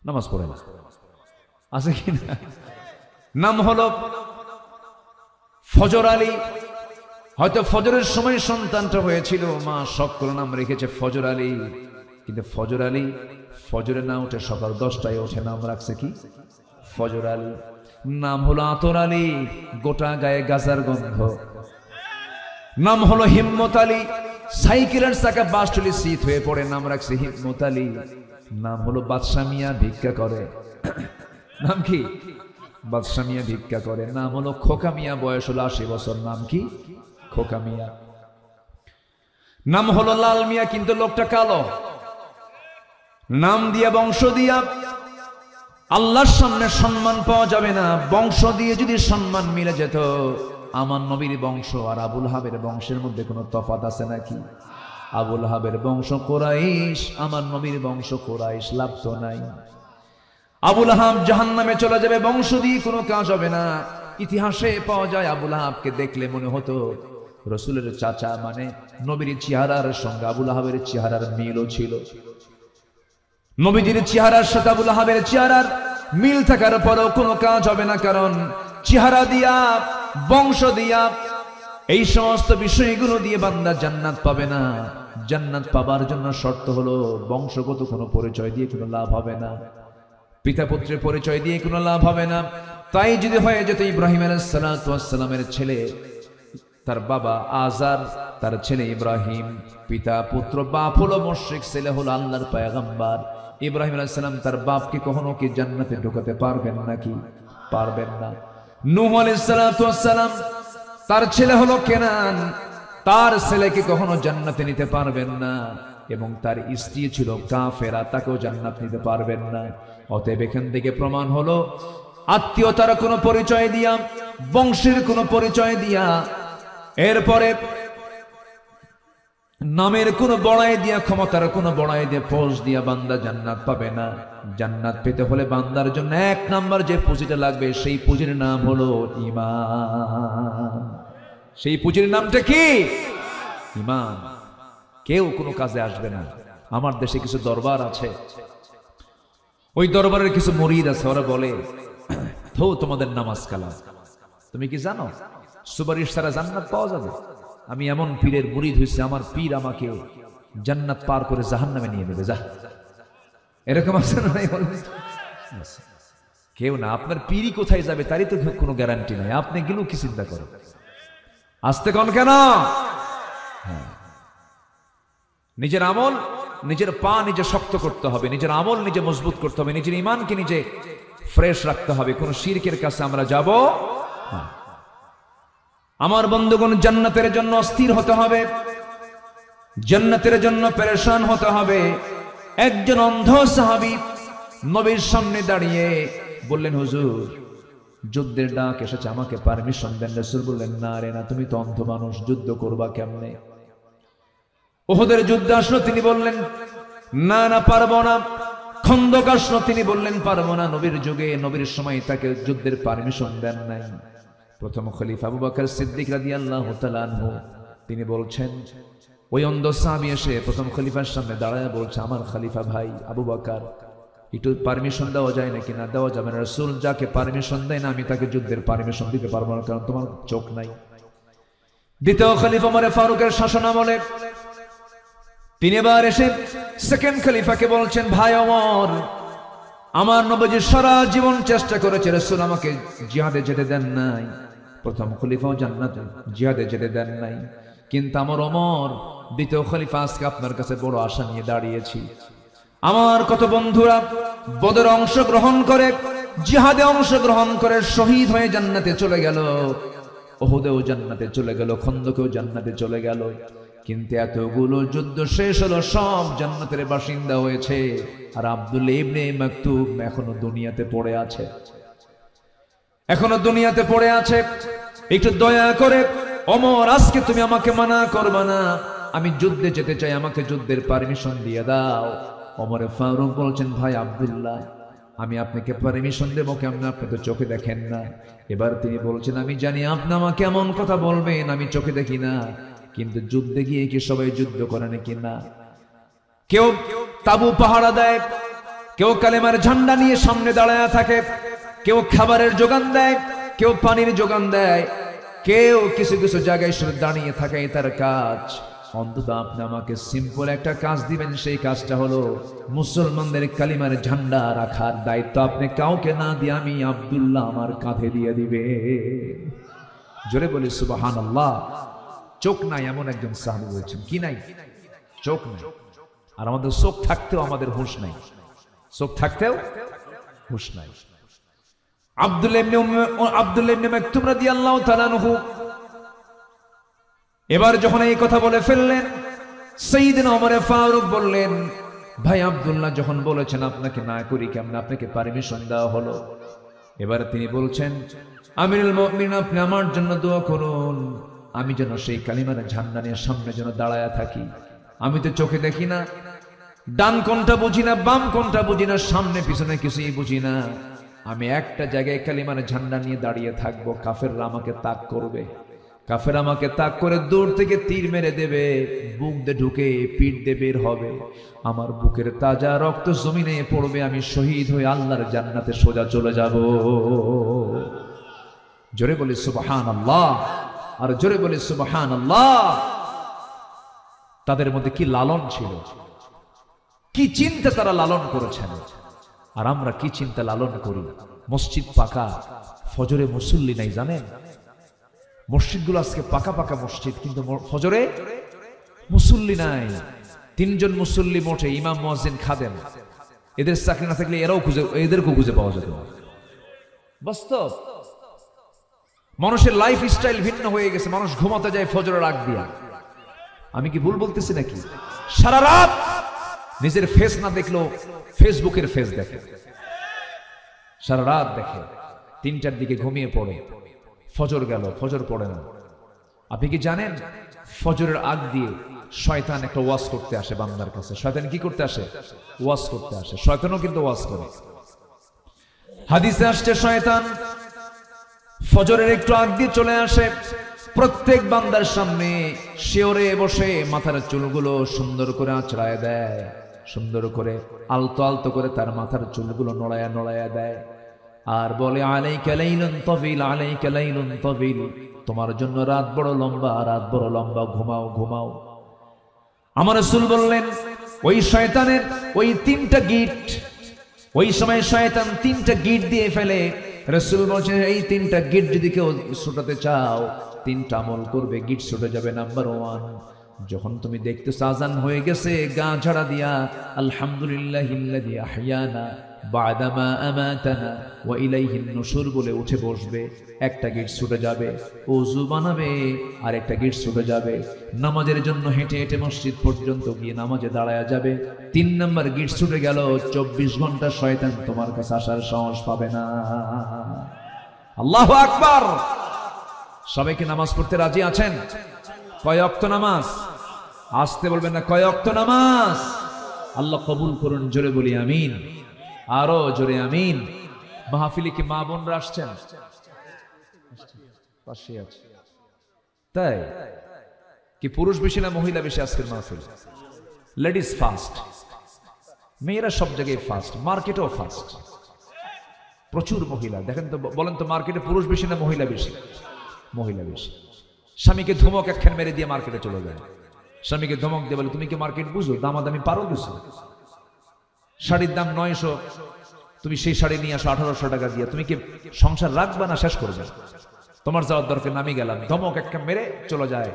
নামাজ পড়ে না, আছে কি না? নাম হলো ফজর আলী। হয়তো ফজরের সময় সন্তানটা হয়েছিল, মা শখ করে নাম রেখেছে ফজর আলী। কিন্তু ফজর আলী ফজরে না উঠে সকাল 10টায় ওঠে, নাম রাখছে কি? ফজর আলী। নাম হলো আতর আলী, গোটা গায়ে গাজার গন্ধ। নাম হলো হিম্মত আলী, সাইকেলের চাকা বাসটুলি শীত হয়ে পড়ে, নাম রাখছে হিম্মত আলী। নাম হলো বাদশা মিয়া, ভিক্ষা করে। নাম কি? বাদশা মিয়া ভিক্ষা করে। নাম হলো খোকা মিয়া, বয়স হলো 80 বছর, নাম কি? খোকা মিয়া। নাম হলো লাল মিয়া, কিন্তু লোকটা কালো। নাম দিয়া, বংশ দিয়া আল্লাহর সামনে সম্মান পাওয়া যাবে না। বংশ দিয়ে যদি সম্মান মিলে যেত, আমার নবীর বংশ আর আবুল হাবের বংশের মধ্যে কোনো তফাৎ আছে নাকি? আবুল হাবের বংশ কুরাইশ, আমার নবীর বংশ কুরাইশ, লাভ তো নাই। আবুল হাব জাহান্নামে চলে যাবে, বংশ দিয়ে কোনো কাজ হবে না। ইতিহাসে পাওয়া যায়, আবুল হাবকে দেখলে মনে হতো রসুলের চাচা, মানে নবীর চেহারার সঙ্গে আবুল হাবের চেহারার মিলও ছিল। নবীজির চেহারার সাথে আবুল হাবের চেহারার মিল থাকার পরেও কোনো কাজ হবে না, কারণ চেহারা দিয়া, বংশ দিয়া, এই সমস্ত বিষয়গুলো দিয়ে বান্দা জান্নাত পাবে না। জান্নাত পাবার জন্য শর্ত হলো বংশগত কোনো পরিচয় দিয়ে কোনো লাভ হবে না, পিতা পুত্রের পরিচয় দিয়ে কোনো লাভ হবে না। তাই যদি হয়ে যেত ইব্রাহিম আলাইহিস সালামের ছেলে, তার বাবা আজার, তার ছেলে ইব্রাহিম, পিতা পুত্র, বাপ হলো মুশরিক, ছেলে হলো আল্লাহর পয়গম্বর। ইব্রাহিম আলাইহিস সালাম তার বাপকে কখনো কি জান্নাতে ঢোকাতে পারবেন নাকি? পারবেন না। নূহ আলাইহিস সালাম তার ছেলে হলো কেনান, তার ছেলেকে কখনো জান্নাতে নিতে পারবেন না। এবং তার স্ত্রী ছিল কাফেরা, তাকেও জান্নাত নিতে পারবেন না। অতএব এখান থেকে প্রমাণ হলো আত্মীয়তার কোনো পরিচয় দিয়া, বংশের কোনো পরিচয় দিয়া, এরপরে নামের কোনো বড়াই দিয়া, ক্ষমতার কোনো বড়াই দিয়ে, পোজ দিয়া বান্দা জান্নাত পাবে না। জান্নাত পেতে হলে বান্দার জন্য এক নাম্বার যে পুঁজিটা লাগবে, সেই পুঁজির নাম হলো ঈমান। সেই পুঁজির নামটা কি? ঈমান। কেউ কোনো কাজে আসবে না। আমার দেশে কিছু দরবার আছে, ওই দরবারের কিছু মুরিদ আছে, ওরা বলে তো তোমাদের নামাজ কালাম। তুমি কি জানো সুপারিশ ছাড়া জান্নাত পাওয়া যাবে? আমি এমন পীরের মুরিদ হয়েছে, আমার পীর আমাকে জান্নাত পার করে জাহান্নামে নিয়ে নেবে। যা, এরকম আছে না? কেউ না। আপনার পীরই কোথায় যাবে তারই তো কোনো গ্যারান্টি নাই। আপনি গেলেও কি চিন্তা করো? আসতে কোন কেন? নিজের আমল, নিজের পা নিজে শক্ত করতে হবে, নিজের আমল নিজে মজবুত করতে হবে, নিজের ঈমানকে নিজে ফ্রেশ রাখতে হবে। কোন শিরকের কাছে আমরা যাব না। আমার বন্ধুগণ, জান্নাতের জন্য অস্থির হতে হবে, জান্নাতের জন্য পেরেশান হতে হবে। একজন অন্ধ সাহাবী নবীর সামনে দাঁড়িয়ে বললেন, হুজুর যুদ্ধের ডাক এসেছে, আমাকে পারমিশন দেন। রাসূল বললেন, না রে না, তুমি তো অন্ধ মানুষ, যুদ্ধ করবা কেমনে? উহুদের যুদ্ধ আসলো, তিনি বললেন না না পারবো না। খন্দক আসলো, তিনি বললেন পারবো না। নবীর যুগে, নবীর সময় তাকে যুদ্ধের পারমিশন দেন নাই। প্রথম খলিফা আবু বকর সিদ্দিক রাদিয়াল্লাহু তাআলা আনহু, তিনি বলছেন, ওই অন্ধ সাহাবী এসে প্রথম খলিফার সামনে দাঁড়ায় বলছে, আমার খলিফা ভাই আবু বকর, একটু পারমিশন দেওয়া যায় নাকি? না, দেওয়া যাবে না। রাসূল যাকে পারমিশন দেয় না, আমি তাকে যুদ্ধের পারমিশন দিতে পারবো না, কারণ তোমার চোখ নাই। দ্বিতীয় খলিফা ওমর ফারুকের শাসনামলে তিনি এবার এসে সেকেন্ড খলিফাকে বলছেন, ভাই ওমর, আমার নবীজি সারা জীবন চেষ্টা করেছে, রাসূল আমাকে জিহাদে যেতে দেন নাই। প্রথম খলিফাও জান্নাতে জিহাদে যেতে দেন নাই, কিন্তু আমার ওমর দ্বিতীয় খলিফা, আজকে আপনার কাছে বড় আশা নিয়ে দাঁড়িয়েছি। আমার কত বন্ধুরা বদরে অংশগ্রহণ করে, জিহাদে অংশগ্রহণ করে শহীদ হয়ে জান্নাতে চলে গেল, উহুদেও জান্নাতে চলে গেল, খন্দকেও জান্নাতে চলে গেল। কিন্তু এতগুলো যুদ্ধ শেষ হলো, সব জান্নাতের বাসিন্দা হয়েছে, আর আব্দুল্লাহ ইবনে মাকতুম এখনো দুনিয়াতে পড়ে আছে, এখনো দুনিয়াতে পড়ে আছে। একটু দয়া করে ওমর, আজকে তুমি আমাকে মানা করবা না, আমি যুদ্ধে যেতে চাই, আমাকে যুদ্ধের পারমিশন দিয়ে দাও। ওমর ফারুক বলছেন, ভাই আব্দুল্লাহ, আমি আপনাকে পারমিশন দেবো কেমন? আপনি তো চোখে দেখেন না। এবার তিনি বলছেন, আমি জানি আপনি আমাকে এমন কথা বলবেন, আমি চোখে দেখি না, কিন্তু যুদ্ধে গিয়ে কি সবাই যুদ্ধ করে নাকি? না। কেউ তাবু পাহারা দেয়, কেউ কালেমার ঝান্ডা নিয়ে সামনে দাঁড়ায় থাকে, কেউ খাবারের যোগান দেয়, কেউ পানির যোগান দেয়, কেউ কিছু কিছু জায়গায় শুধু দাঁড়িয়ে থাকে, তার কাজ। অন্তত আপনি আমাকে সিম্পল একটা কাজ দিবেন, সেই কাজটা হলো মুসলমানদের কালিমার ঝান্ডা রাখার দায়িত্ব আপনি কাউকে না দিয়ে আমি আব্দুল্লাহ আমার কাঁধে দিয়ে দিবে। জোরে বলি সুবহানাল্লাহ। চোখ নাই এমন একজন সাহাবী বলেছেন, কি নাই? চোখ নাই। আর আমাদের চোখ থাকতেও আমাদের হুঁশ নাই, চোখ থাকতেও হুঁশ নাই। আব্দুল্লাহ ইবনে মাকতুম রাদিয়াল্লাহু তাআলা আনহু এবার যখন এই কথা বলে ফেললেন, সাইয়েদনা ওমর ফারুক বললেন, ভাই আব্দুল্লাহ যখন বলেছেন আপনাকে না করি কেমন? আপনাকে পারমিশন দেওয়া হলো। এবার তিনি বলছেন, আমিরুল মুমিনিন, আপনি আমার জন্য দোয়া করুন, আমি যেন সেই কালিমার ঝান্ডা নিয়ে সামনে যেন দাঁড়ায়া থাকি। আমি তো চোখে দেখি না, ডান কোনটা বুঝি না, বাম কোনটা বুঝি না, সামনে পিছনে কিছুই বুঝি না। আমি একটা জায়গায় কালিমার ঝান্ডা নিয়ে দাঁড়িয়ে থাকবো, কাফেররা আমাকে তাক করবে, কাফের আমাকে তাক করে দূর থেকে তীর মেরে দেবে, বুক দিয়ে ঢুকে পিঠ দিয়ে বের হবে, আমার বুকের তাজা রক্ত জমিনে পড়বে, আমি শহীদ হয়ে আল্লাহর জান্নাতে সোজা চলে যাব। জোরে বলি সুবহানাল্লাহ, আর জোরে বলি সুবহানাল্লাহ। তাদের মধ্যে কি লালন ছিল, কি চিন্তা তারা লালন করেছেন, আর আমরা কি চিন্তা লালন করি। মসজিদ পাকা, ফজরে মুসল্লি নাই, জানেন? মসজিদগুলো আজকে পাকা পাকা মসজিদ, কিন্তু ফজরে মুসল্লি নাই। 3 জন মুসল্লি মোটে, ইমাম মুয়াজ্জিন খাদেম। এদের চাকরি না থাকলে এদেরকেও খুঁজে পাওয়া যেত। বাস্তব। মানুষের লাইফ স্টাইল ভিন্ন হয়ে গেছে, মানুষ ঘুমাতে যায় ফজরের আগ দিয়া। আমি কি ভুল বলতেছি নাকি? সারা রাত নিজের ফেস না দেখলেও ফেসবুকের ফেস দেখে, সারা রাত দেখে, 3টার দিকে ঘুমিয়ে পড়ে, ফজর গেল, ফজর পড়ে না। আপনি কি জানেন ফজরের আগ দিয়ে শয়তান একটা ওয়াজ করতে আসে বান্দার কাছে। শয়তান কি করতে আসে? ওয়াজ করতে আসে। শয়তানও কিন্তু ওয়াজ করে। হাদিসে আসছে শয়তান ফজরের একটু আগ দিয়ে চলে আসে, প্রত্যেক বান্দার সামনে শিওরে বসে মাথার চুলগুলো সুন্দর করে আঁচড়ায় দেয়, সুন্দর করে আলতো আলতো করে তার মাথার চুলগুলো নড়ায়া নড়ায়া দেয়, আর বলে আলাইকা লাইলুন তাবিল, আলাইকা লাইলুন তাবিল, তোমার জন্য রাত বড় লম্বা, রাত বড় লম্বা, ঘুমাও ঘুমাও। আমার রাসূল বললেন ওই শয়তানের ওই তিনটা গিট, ওই সময় শয়তান তিনটা গিট দিয়ে ফেলে। রাসূল বলেন এই তিনটা গিট যদি কেউ ছুটাতে চাও, তিনটা আমল করবে, গিট ছুটে যাবে। নাম্বার 1, যখন তুমি দেখতেছ আজান হয়ে গেছে, গা ঝাড়া দিয়া আলহামদুলিল্লাহিল্লাযী আহইয়ানা বা'দামা আমাতানা ওয়া ইলাইহিন নুশুর বলে উঠে বসবে, একটা গিট ছুটে যাবে। ওযু বানাবে, আর একটা গিট ছুটে যাবে। নামাজের জন্য হেঁটে হেঁটে মসজিদ পর্যন্ত গিয়ে নামাজে দাঁড়ায়া যাবে। 3 নাম্বার গিট ছুটে গেল, 24 ঘন্টা শয়তান তোমার কাছে আসার সাহস পাবে না। আল্লাহু আকবার। সবাইকে নামাজ পড়তে রাজি আছেন? কয় ওয়াক্ত নামাজ? আসতে বলবেন না, কয় ওয়াক্ত নামাজ? আল্লাহ কবুল করুন, জোরে বলি আমিন, আরো জোরে আমিন। মাহফিলে কি মা বোনরা আসছেন? পাশে আছে। তাই কি পুরুষ বেশি না মহিলা বেশি আজকের মাহফিল? লেডিস ফার্স্ট, মেয়েরা সব জায়গায় ফার্স্ট, মার্কেটেও ফার্স্ট, প্রচুর মহিলা। দেখেন তো, বলেন তো মার্কেটে পুরুষ বেশি না মহিলা বেশি? মহিলা বেশি। স্বামীকে ধমক একখান মেরে দিয়ে মার্কেটে চলে যায়। স্বামীকে ধমক দিয়ে বলে তুমি কি মার্কেট বুঝো, দামাদামি পারো বুঝো? শাড়ির দাম 900, তুমি সেই শাড়ি নিয়ে আসো 1800 টাকা দিয়ে, তুমি কি সংসার রাখবা না শেষ করবে? তোমার যাওয়ার দরকার, নামি গেলাম। ধমক একটা মেরে চলে যায়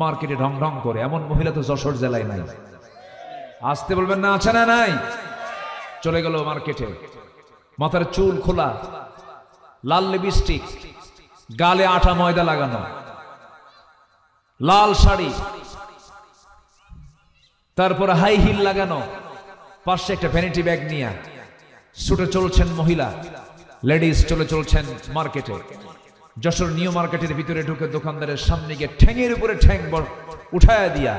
মার্কেটে ঢং ঢং করে। এমন মহিলা তো যশোর জেলায় নাই। আসতে বলবেন না, আছে না নাই? চলে গেল মার্কেটে, মাথার চুল খোলা, লাল লিপস্টিক, গালে আটা ময়দা লাগানো, লাল শাড়ি, তারপর হাই হিল লাগানো, পাশে একটা ভ্যানিটি ব্যাগ নিয়ে ছুটে চলছেন মহিলা, লেডিস চলে চলছেন মার্কেটে। যশোর নিউ মার্কেটের ভিতরে ঢুকে দোকানদারের সামনে গিয়ে ঠ্যাঙের উপরে ঠ্যাং উঠায়া দিয়া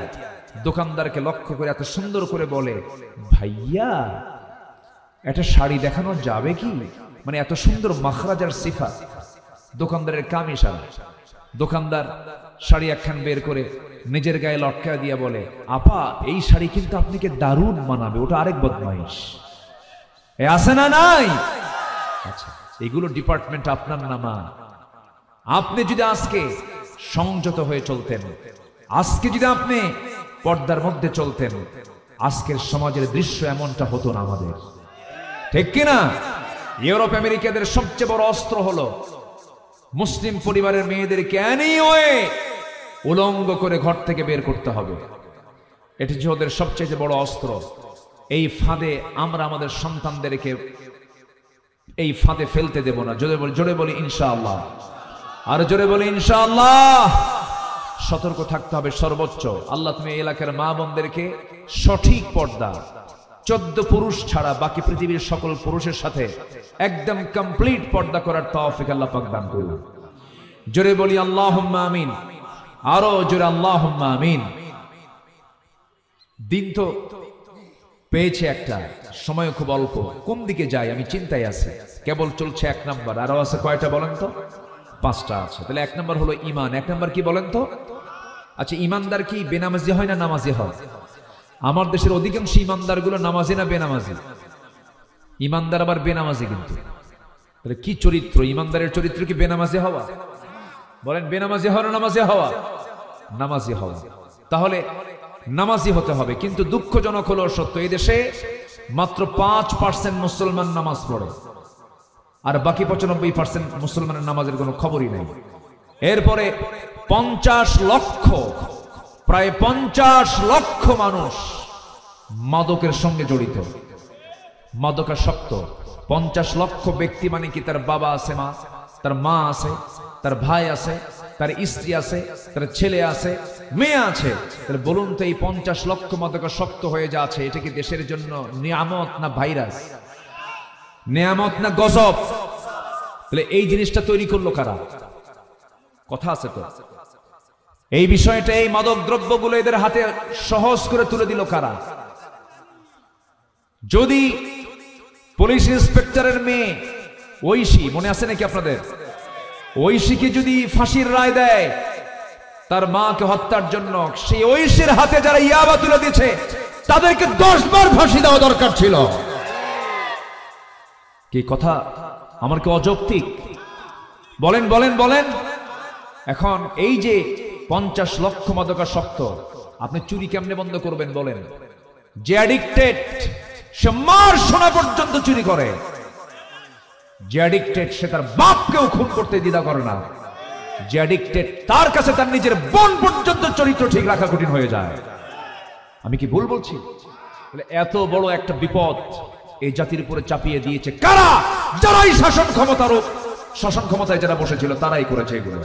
দোকানদারকে লক্ষ্য করে এত সুন্দর করে বলে, ভাইয়া একটা শাড়ি দেখানো যাবে কি? মানে এত সুন্দর মাখরাজার সিফাত দোকানদারের কামিশা। দোকানদার শাড়ি একখান বের করে নিজের গায়ে লটকা দিয়া বলে, আপা এই শাড়ি কিন্তু আপনাকে দারুণ মানাবে। ওটা আরেক বদমাইশ। এ আছে না নাই? আচ্ছা, এগুলো ডিপার্টমেন্ট আপনার নামা। আপনি যদি আজকে সংযত হয়ে চলতেন, আজকে যদি আপনি পর্দার মধ্যে চলতেন, আজকের সমাজের দৃশ্য এমনটা হতো না আমাদের, ঠিক কিনা? ইউরোপ আমেরিকাদের সবচেয়ে বড় অস্ত্র হলো মুসলিম পরিবারের মেয়েদেরকে এনিওয়ে উলঙ্গ করে ঘর থেকে বের করতে হবে। এটি যে ওদের সবচেয়ে বড় অস্ত্র। এই ফাঁদে আমরা আমাদের সন্তানদেরকে এই ফাঁদে ফেলতে দেব না। জোরে বলি ইনশাআল্লাহ, আর জোরে বলি ইনশাআল্লাহ। সতর্ক থাকতে হবে সর্বোচ্চ। আল্লাহ তুমি এলাকার মা বোনদেরকে সঠিক পর্দা, 14 পুরুষ ছাড়া বাকি পৃথিবীর সকল পুরুষের সাথে একদম কমপ্লিট পর্দা করার তৌফিক আল্লাহ পাক দান করুন। জোরে বলি আল্লাহুম্মা আমিন, আরো জোরে আল্লাহুম্মা আমিন। দিন তো পেয়েছে একটা, সময় খুব অল্প। কোন দিকে যাই আমি চিন্তায় আছি। কেবল চলছে 1 নাম্বার, আরো আছে কয়টা বলেন তো? 5টা আছে। তাহলে 1 নাম্বার হলো ঈমান। 1 নাম্বার কি বলেন তো? আচ্ছা, ঈমানদার কি বেনামাজি হয় না নামাজি হয়? আমার দেশের অধিকাংশ ঈমানদার গুলো নামাজি না বেনামাজি? ঈমানদার আবার বেনামাজি। কিন্তু তাহলে কি চরিত্র? ঈমানদারের চরিত্র কি বেনামাজি হওয়া? বলেন বেনামাজি হওয়া না নামাজি হওয়া? নামাজি হওয়া। তাহলে নামাজি হতে হবে। কিন্তু দুঃখজনক হলো সত্য, এই দেশে মাত্র 5% মুসলমান নামাজ পড়ে, আর বাকি 95% মুসলমানের নামাজের কোনো খবরই নেই। এরপরে 50 লক্ষ, প্রায় 50 লক্ষ মানুষ মাদকের সঙ্গে জড়িত, মাদকাসক্ত। 50 লক্ষ ব্যক্তি মানে কি? তার বাবা আছে, তার মা আছে, তার ভাই আছে, তার স্ত্রী আছে, তার ছেলে আছে, মেয়ে আছে। তাহলে বলুন তো, এই 50 লক্ষ মাদকাসক্ত হয়ে যাচ্ছে, এটা কি দেশের জন্য নিয়ামত না ভাইরাস? নিয়ামত না গজব? তাহলে এই জিনিসটা তৈরি করলো কারা? কথা আছে তো? এই বিষয়টা, এই মাদক দ্রব্যগুলো এদের হাতে সহজ করে তুলে দিল কারা? যদি পুলিশ ইন্সপেক্টরের মেয়ে ঐশী, মনে আছে নাকি আপনাদের? ঐশীকে যদি ফাঁসির রায় দেয় তার মাকে হত্যার জন্য, সেই ঐশীর হাতে যারা ইয়াবা তুলে দিয়েছে তাদেরকে 10 বার ফাঁসি দেওয়া দরকার ছিল। কি কথা আমার কি অযৌক্তিক? বলেন বলেন বলেন। এখন এই যে 50 লক্ষ মাদকাসক্ত, আপনি চুরি কেমনে বন্ধ করবেন বলেন? যে অ্যাডিক্টেড সে মার সোনা পর্যন্ত চুরি করে, যে অ্যাডিক্টেড সে তার বাপকেও খুন করতে দ্বিধা করে না, যে অ্যাডিক্টেড তার কাছে তার নিজের বোন পর্যন্ত চরিত্র ঠিক রাখা কঠিন হয়ে যায়। আমি কি ভুল বলছি? এত বড় একটা বিপদ এই জাতির উপরে চাপিয়ে দিয়েছে কারা? যারাই শাসন ক্ষমতায় যারা বসেছিল তারাই করেছে এগুলো।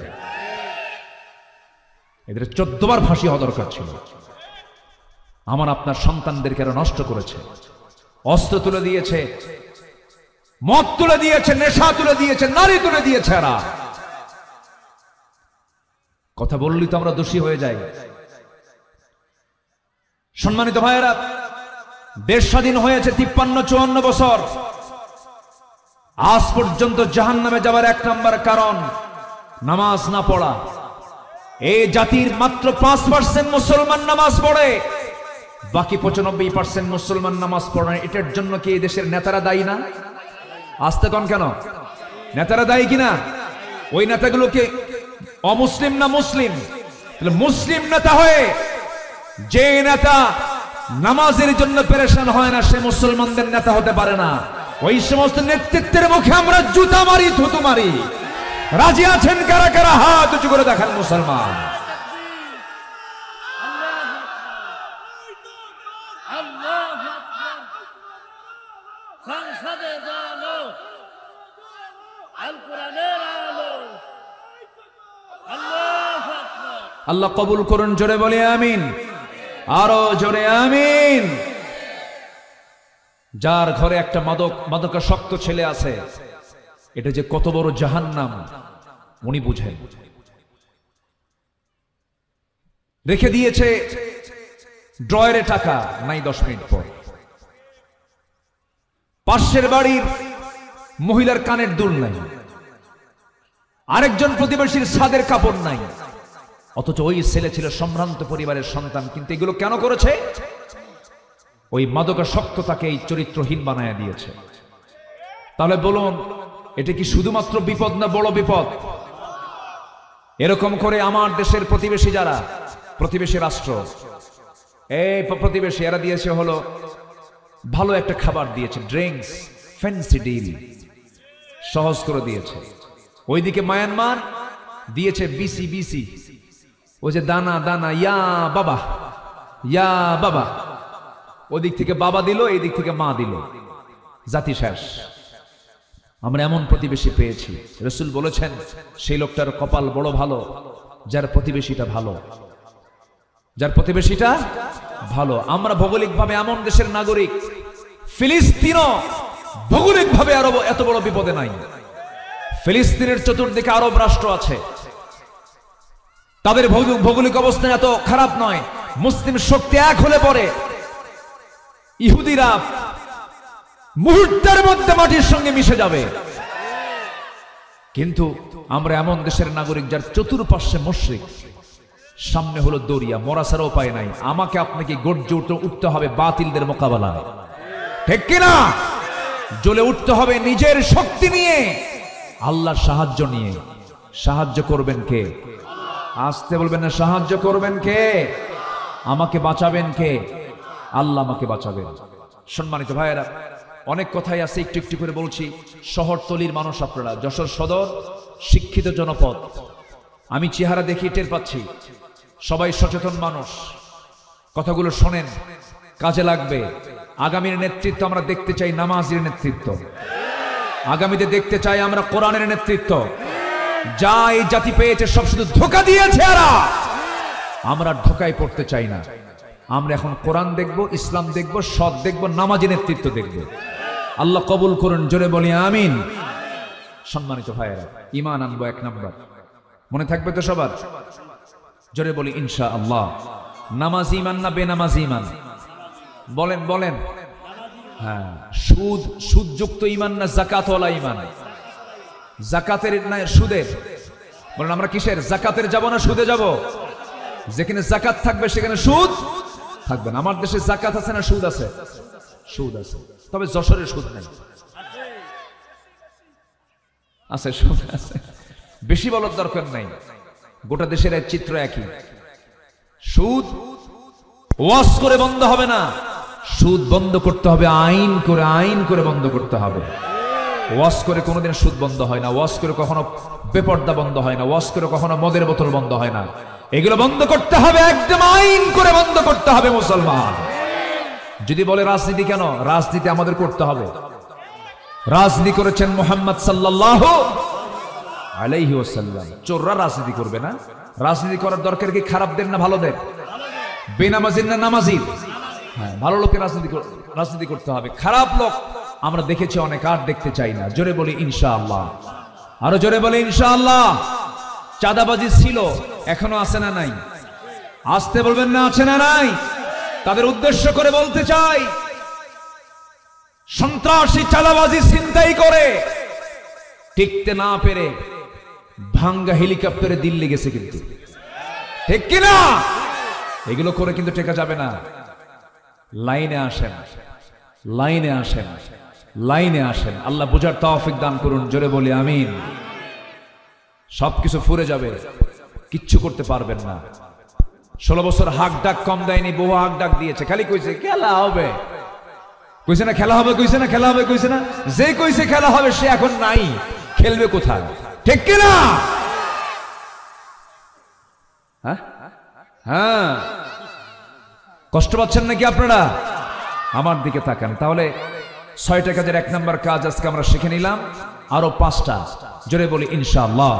এদের 14 বার ফাঁসি হওয়া দরকার ছিল। আমার আপনার সন্তানদেরকে এরা নষ্ট করেছে, অস্ত্র তুলে দিয়েছে, মদ তুলে দিয়েছে, নেশা তুলে দিয়েছে, নারী তুলে দিয়েছে। এরা কথা বললেই তো আমরা দোষী হয়ে যাই। সম্মানিত ভাইয়েরা, দেশ স্বাধীন হয়েছে 53-54 বছর। আজ পর্যন্ত জাহান্নামে যাবার 1 নম্বর কারণ নামাজ না পড়া। এই জাতির মাত্র 5% মুসলমান নামাজ পড়ে, বাকি 95% মুসলমান নামাজ পড়ে। এটার জন্য কি এই দেশের নেতারা দায়ী না? আসতে কন কেন? নেতারা দায়ী কিনা? ওই নেতাগুলোকে অমুসলিম না মুসলিম? মুসলিম নেতা হয়ে যে নেতা নামাজের জন্য পেরেশান হয় না, সে মুসলমানদের নেতা হতে পারে না। ওই সমস্ত নেতৃত্বের মুখে আমরা জুতা মারি, থুতু মারি। রাজি আছেন কারা কারা? হাত উঁচু করে দেখান মুসলমান। আল্লাহ কবুল করুন, জোরে বলি আমিন, আরো জোরে আমিন। যার ঘরে একটা মাদকাসক্ত ছেলে আছে, এটা যে কত বড় জাহান্নাম উনি বুঝেন। রেখে দিয়েছে ড্রয়ারে টাকা, নাই 10 মিনিট পর। পাশের বাড়ির মহিলার কানের দুল নাই, আরেকজন প্রতিবেশীর ছাদের কাপড় নাই, অথচ ওই ছেলে ছিল সম্ভ্রান্ত পরিবারের সন্তান। কিন্তু এগুলো কেন করেছে? ওই মাদকাসক্ত তাকে এই চরিত্রহীন বানায় দিয়েছে। তাহলে বলুন, এটা কি শুধুমাত্র বিপদ না বড় বিপদ? এরকম করে আমার দেশের প্রতিবেশী যারা, প্রতিবেশী রাষ্ট্র, এই প্রতিবেশী এরা দিয়েছে হলো ভালো একটা খাবার দিয়েছে, ড্রিঙ্কস, ফ্যান্সি ডিল সহজ করে দিয়েছে। ওইদিকে মায়ানমার দিয়েছে বিসি, ওই যে দানা দানা, ইয়া বাবা ইয়া বাবা। ওদিক থেকে বাবা দিল, এই দিক থেকে মা দিল, জাতি শেষ। আমরা এমন প্রতিবেশী পেয়েছি, রাসূল বলেছেন সেই লোকটার কপাল বড় ভালো যার প্রতিবেশীটা ভালো, যার প্রতিবেশীটা ভালো। আমরা ভৌগোলিকভাবে এমন দেশের নাগরিক, ফিলিস্তিনও ভৌগোলিকভাবে আরব এত বড় বিপদে নাই। ফিলিস্তিনের চতুর্দিকে আরব রাষ্ট্র আছে, তাদের ভৌগোলিক অবস্থান এত খারাপ নয়। মুসলিম শক্তি এক হলে পরে ইহুদিরা মুহূর্তের মধ্যে মাটির সঙ্গে মিশে যাবে। কিন্তু আমরা এমন দেশের নাগরিক যার চতুর্পাশে মুশরিক, সামনে হলো দরিয়া, মরা ছাড়া উপায় নাই। আমাকে আপনাকে গর্জে উঠতে হবে বাতিলদের মোকাবেলায়, ঠিক কিনা? জ্বলে উঠতে হবে নিজের শক্তি নিয়ে, আল্লাহর সাহায্য নিয়ে। সাহায্য করবেন কে? আসতে বলবেন না, সাহায্য করবেন কে? আমাকে বাঁচাবেন কে? আল্লাহ আমাকে বাঁচাবেন। সম্মানিত ভাইয়েরা, অনেক কথাই আছে, একটু একটু করে বলছি। শহরতলির মানুষ আপনারা, যশোর সদর শিক্ষিত জনপদ, আমি চেহারা দেখি টের পাচ্ছি সবাই সচেতন মানুষ। কথাগুলো শোনেন, কাজে লাগবে। আগামীর নেতৃত্ব আমরা দেখতে চাই নামাজের নেতৃত্ব, আগামীতে দেখতে চাই আমরা কোরআনের নেতৃত্ব। যা এই জাতি পেয়েছে সব শুধু ধোঁকা দিয়েছে এরা, আমরা ধোঁকায় পড়তে চাই না। আমরা এখন কোরআন দেখব, ইসলাম দেখব, সৎ দেখব, নামাজি নেতৃত্ব দেখব। আল্লাহ কবুল করুন, জোরে বলি আমিন। সম্মানিত ভাইয়েরা, ঈমান আনবো 1 নাম্বার, মনে থাকবে তো সবার? জোরে বলি ইনশাআল্লাহ। নামাজ ইমান না বেনামাজি ইমান? বলেন বলেন। হ্যাঁ, সুদযুক্ত ইমান না যাকাতওয়ালা ইমান? যাকাতের না সুদের? বলেন আমরা কিসের? যাকাতের যাব না সুদে যাব? যেখানে যাকাত থাকবে সেখানে সুদ থাকবে না। আমার দেশে যাকাত আছে না সুদ আছে? সুদ আছে, তবে যশোরের সুদ নাই। আছে, সুদ আছে, বেশি বলার দরকার নাই, গোটা দেশের এক চিত্র একই। সুদ ওয়াজ করে বন্ধ হবে না, সুদ বন্ধ করতে হবে আইন করে, আইন করে বন্ধ করতে হবে। ওয়াজ করে কোনোদিন সুদ বন্ধ হয় না, ওয়াজ করে কখনো বেপর্দা বন্ধ হয় না, ওয়াজ করে কখনো মদের বোতল বন্ধ হয় না। এগুলো বন্ধ করতে হবে, একদম আইন করে বন্ধ করতে হবে মুসলমান। যদি বলে রাজনীতি কেন? রাজনীতি আমাদের করতে হবে। রাজনীতি করেছেন মুহাম্মদ সাল্লাল্লাহু আলাইহি ওয়াসাল্লাম। চোররা রাজনীতি করবে না? রাজনীতি করার দরকার কি খারাপদের না ভালোদের? বেনামাজির না নামাজির? হ্যাঁ, ভালো লোকের রাজনীতি করতে হবে। খারাপ লোক আমরা দেখেছি অনেক, আর দেখতে চাই না। জোরে বলি ইনশাআল্লাহ, আরো জোরে বলি ইনশাআল্লাহ। চাঁদাবাজি ছিল, এখনো আছে না নাই? আসতে বলবেন না, আছে না নাই? তাদের উদ্দেশ্য করে বলতে চাই, সন্ত্রাসী চাঁদাবাজি ছিনতাই করে টিকতে না পেরে ভাঙ্গা হেলিকপ্টারে দিল্লি গেছে, কিন্তু ঠিক কিনা? এগুলো করে কিন্তু টেকা যাবে না। লাইনে আসেন, লাইনে আসেন, লাইনে আসেন। আল্লাহ বুঝার তৌফিক দান করুন, জোরে বলি আমিন। সবকিছু ফুরে যাবে, কিচ্ছু করতে পারবেন না। 16 বছর হাক ডাক কম দেয়নি, বহু হাক ডাক দিয়েছে, খালি কইছে খেলা হবে, কইছে না খেলা হবে, কইছে না খেলা হবে, কইছে না। যে কইছে খেলা হবে সে এখন নাই, খেলবে কোথায়? ঠিক কিনা? হ্যাঁ হ্যাঁ, কষ্ট পাচ্ছেন নাকি আপনারা? আমার দিকে তাকান। তাহলে 6টা কাজের 1 নম্বর কাজ আজকে আমরা শিখে নিলাম, আরো 5টা। জোরে বলি ইনশাআল্লাহ।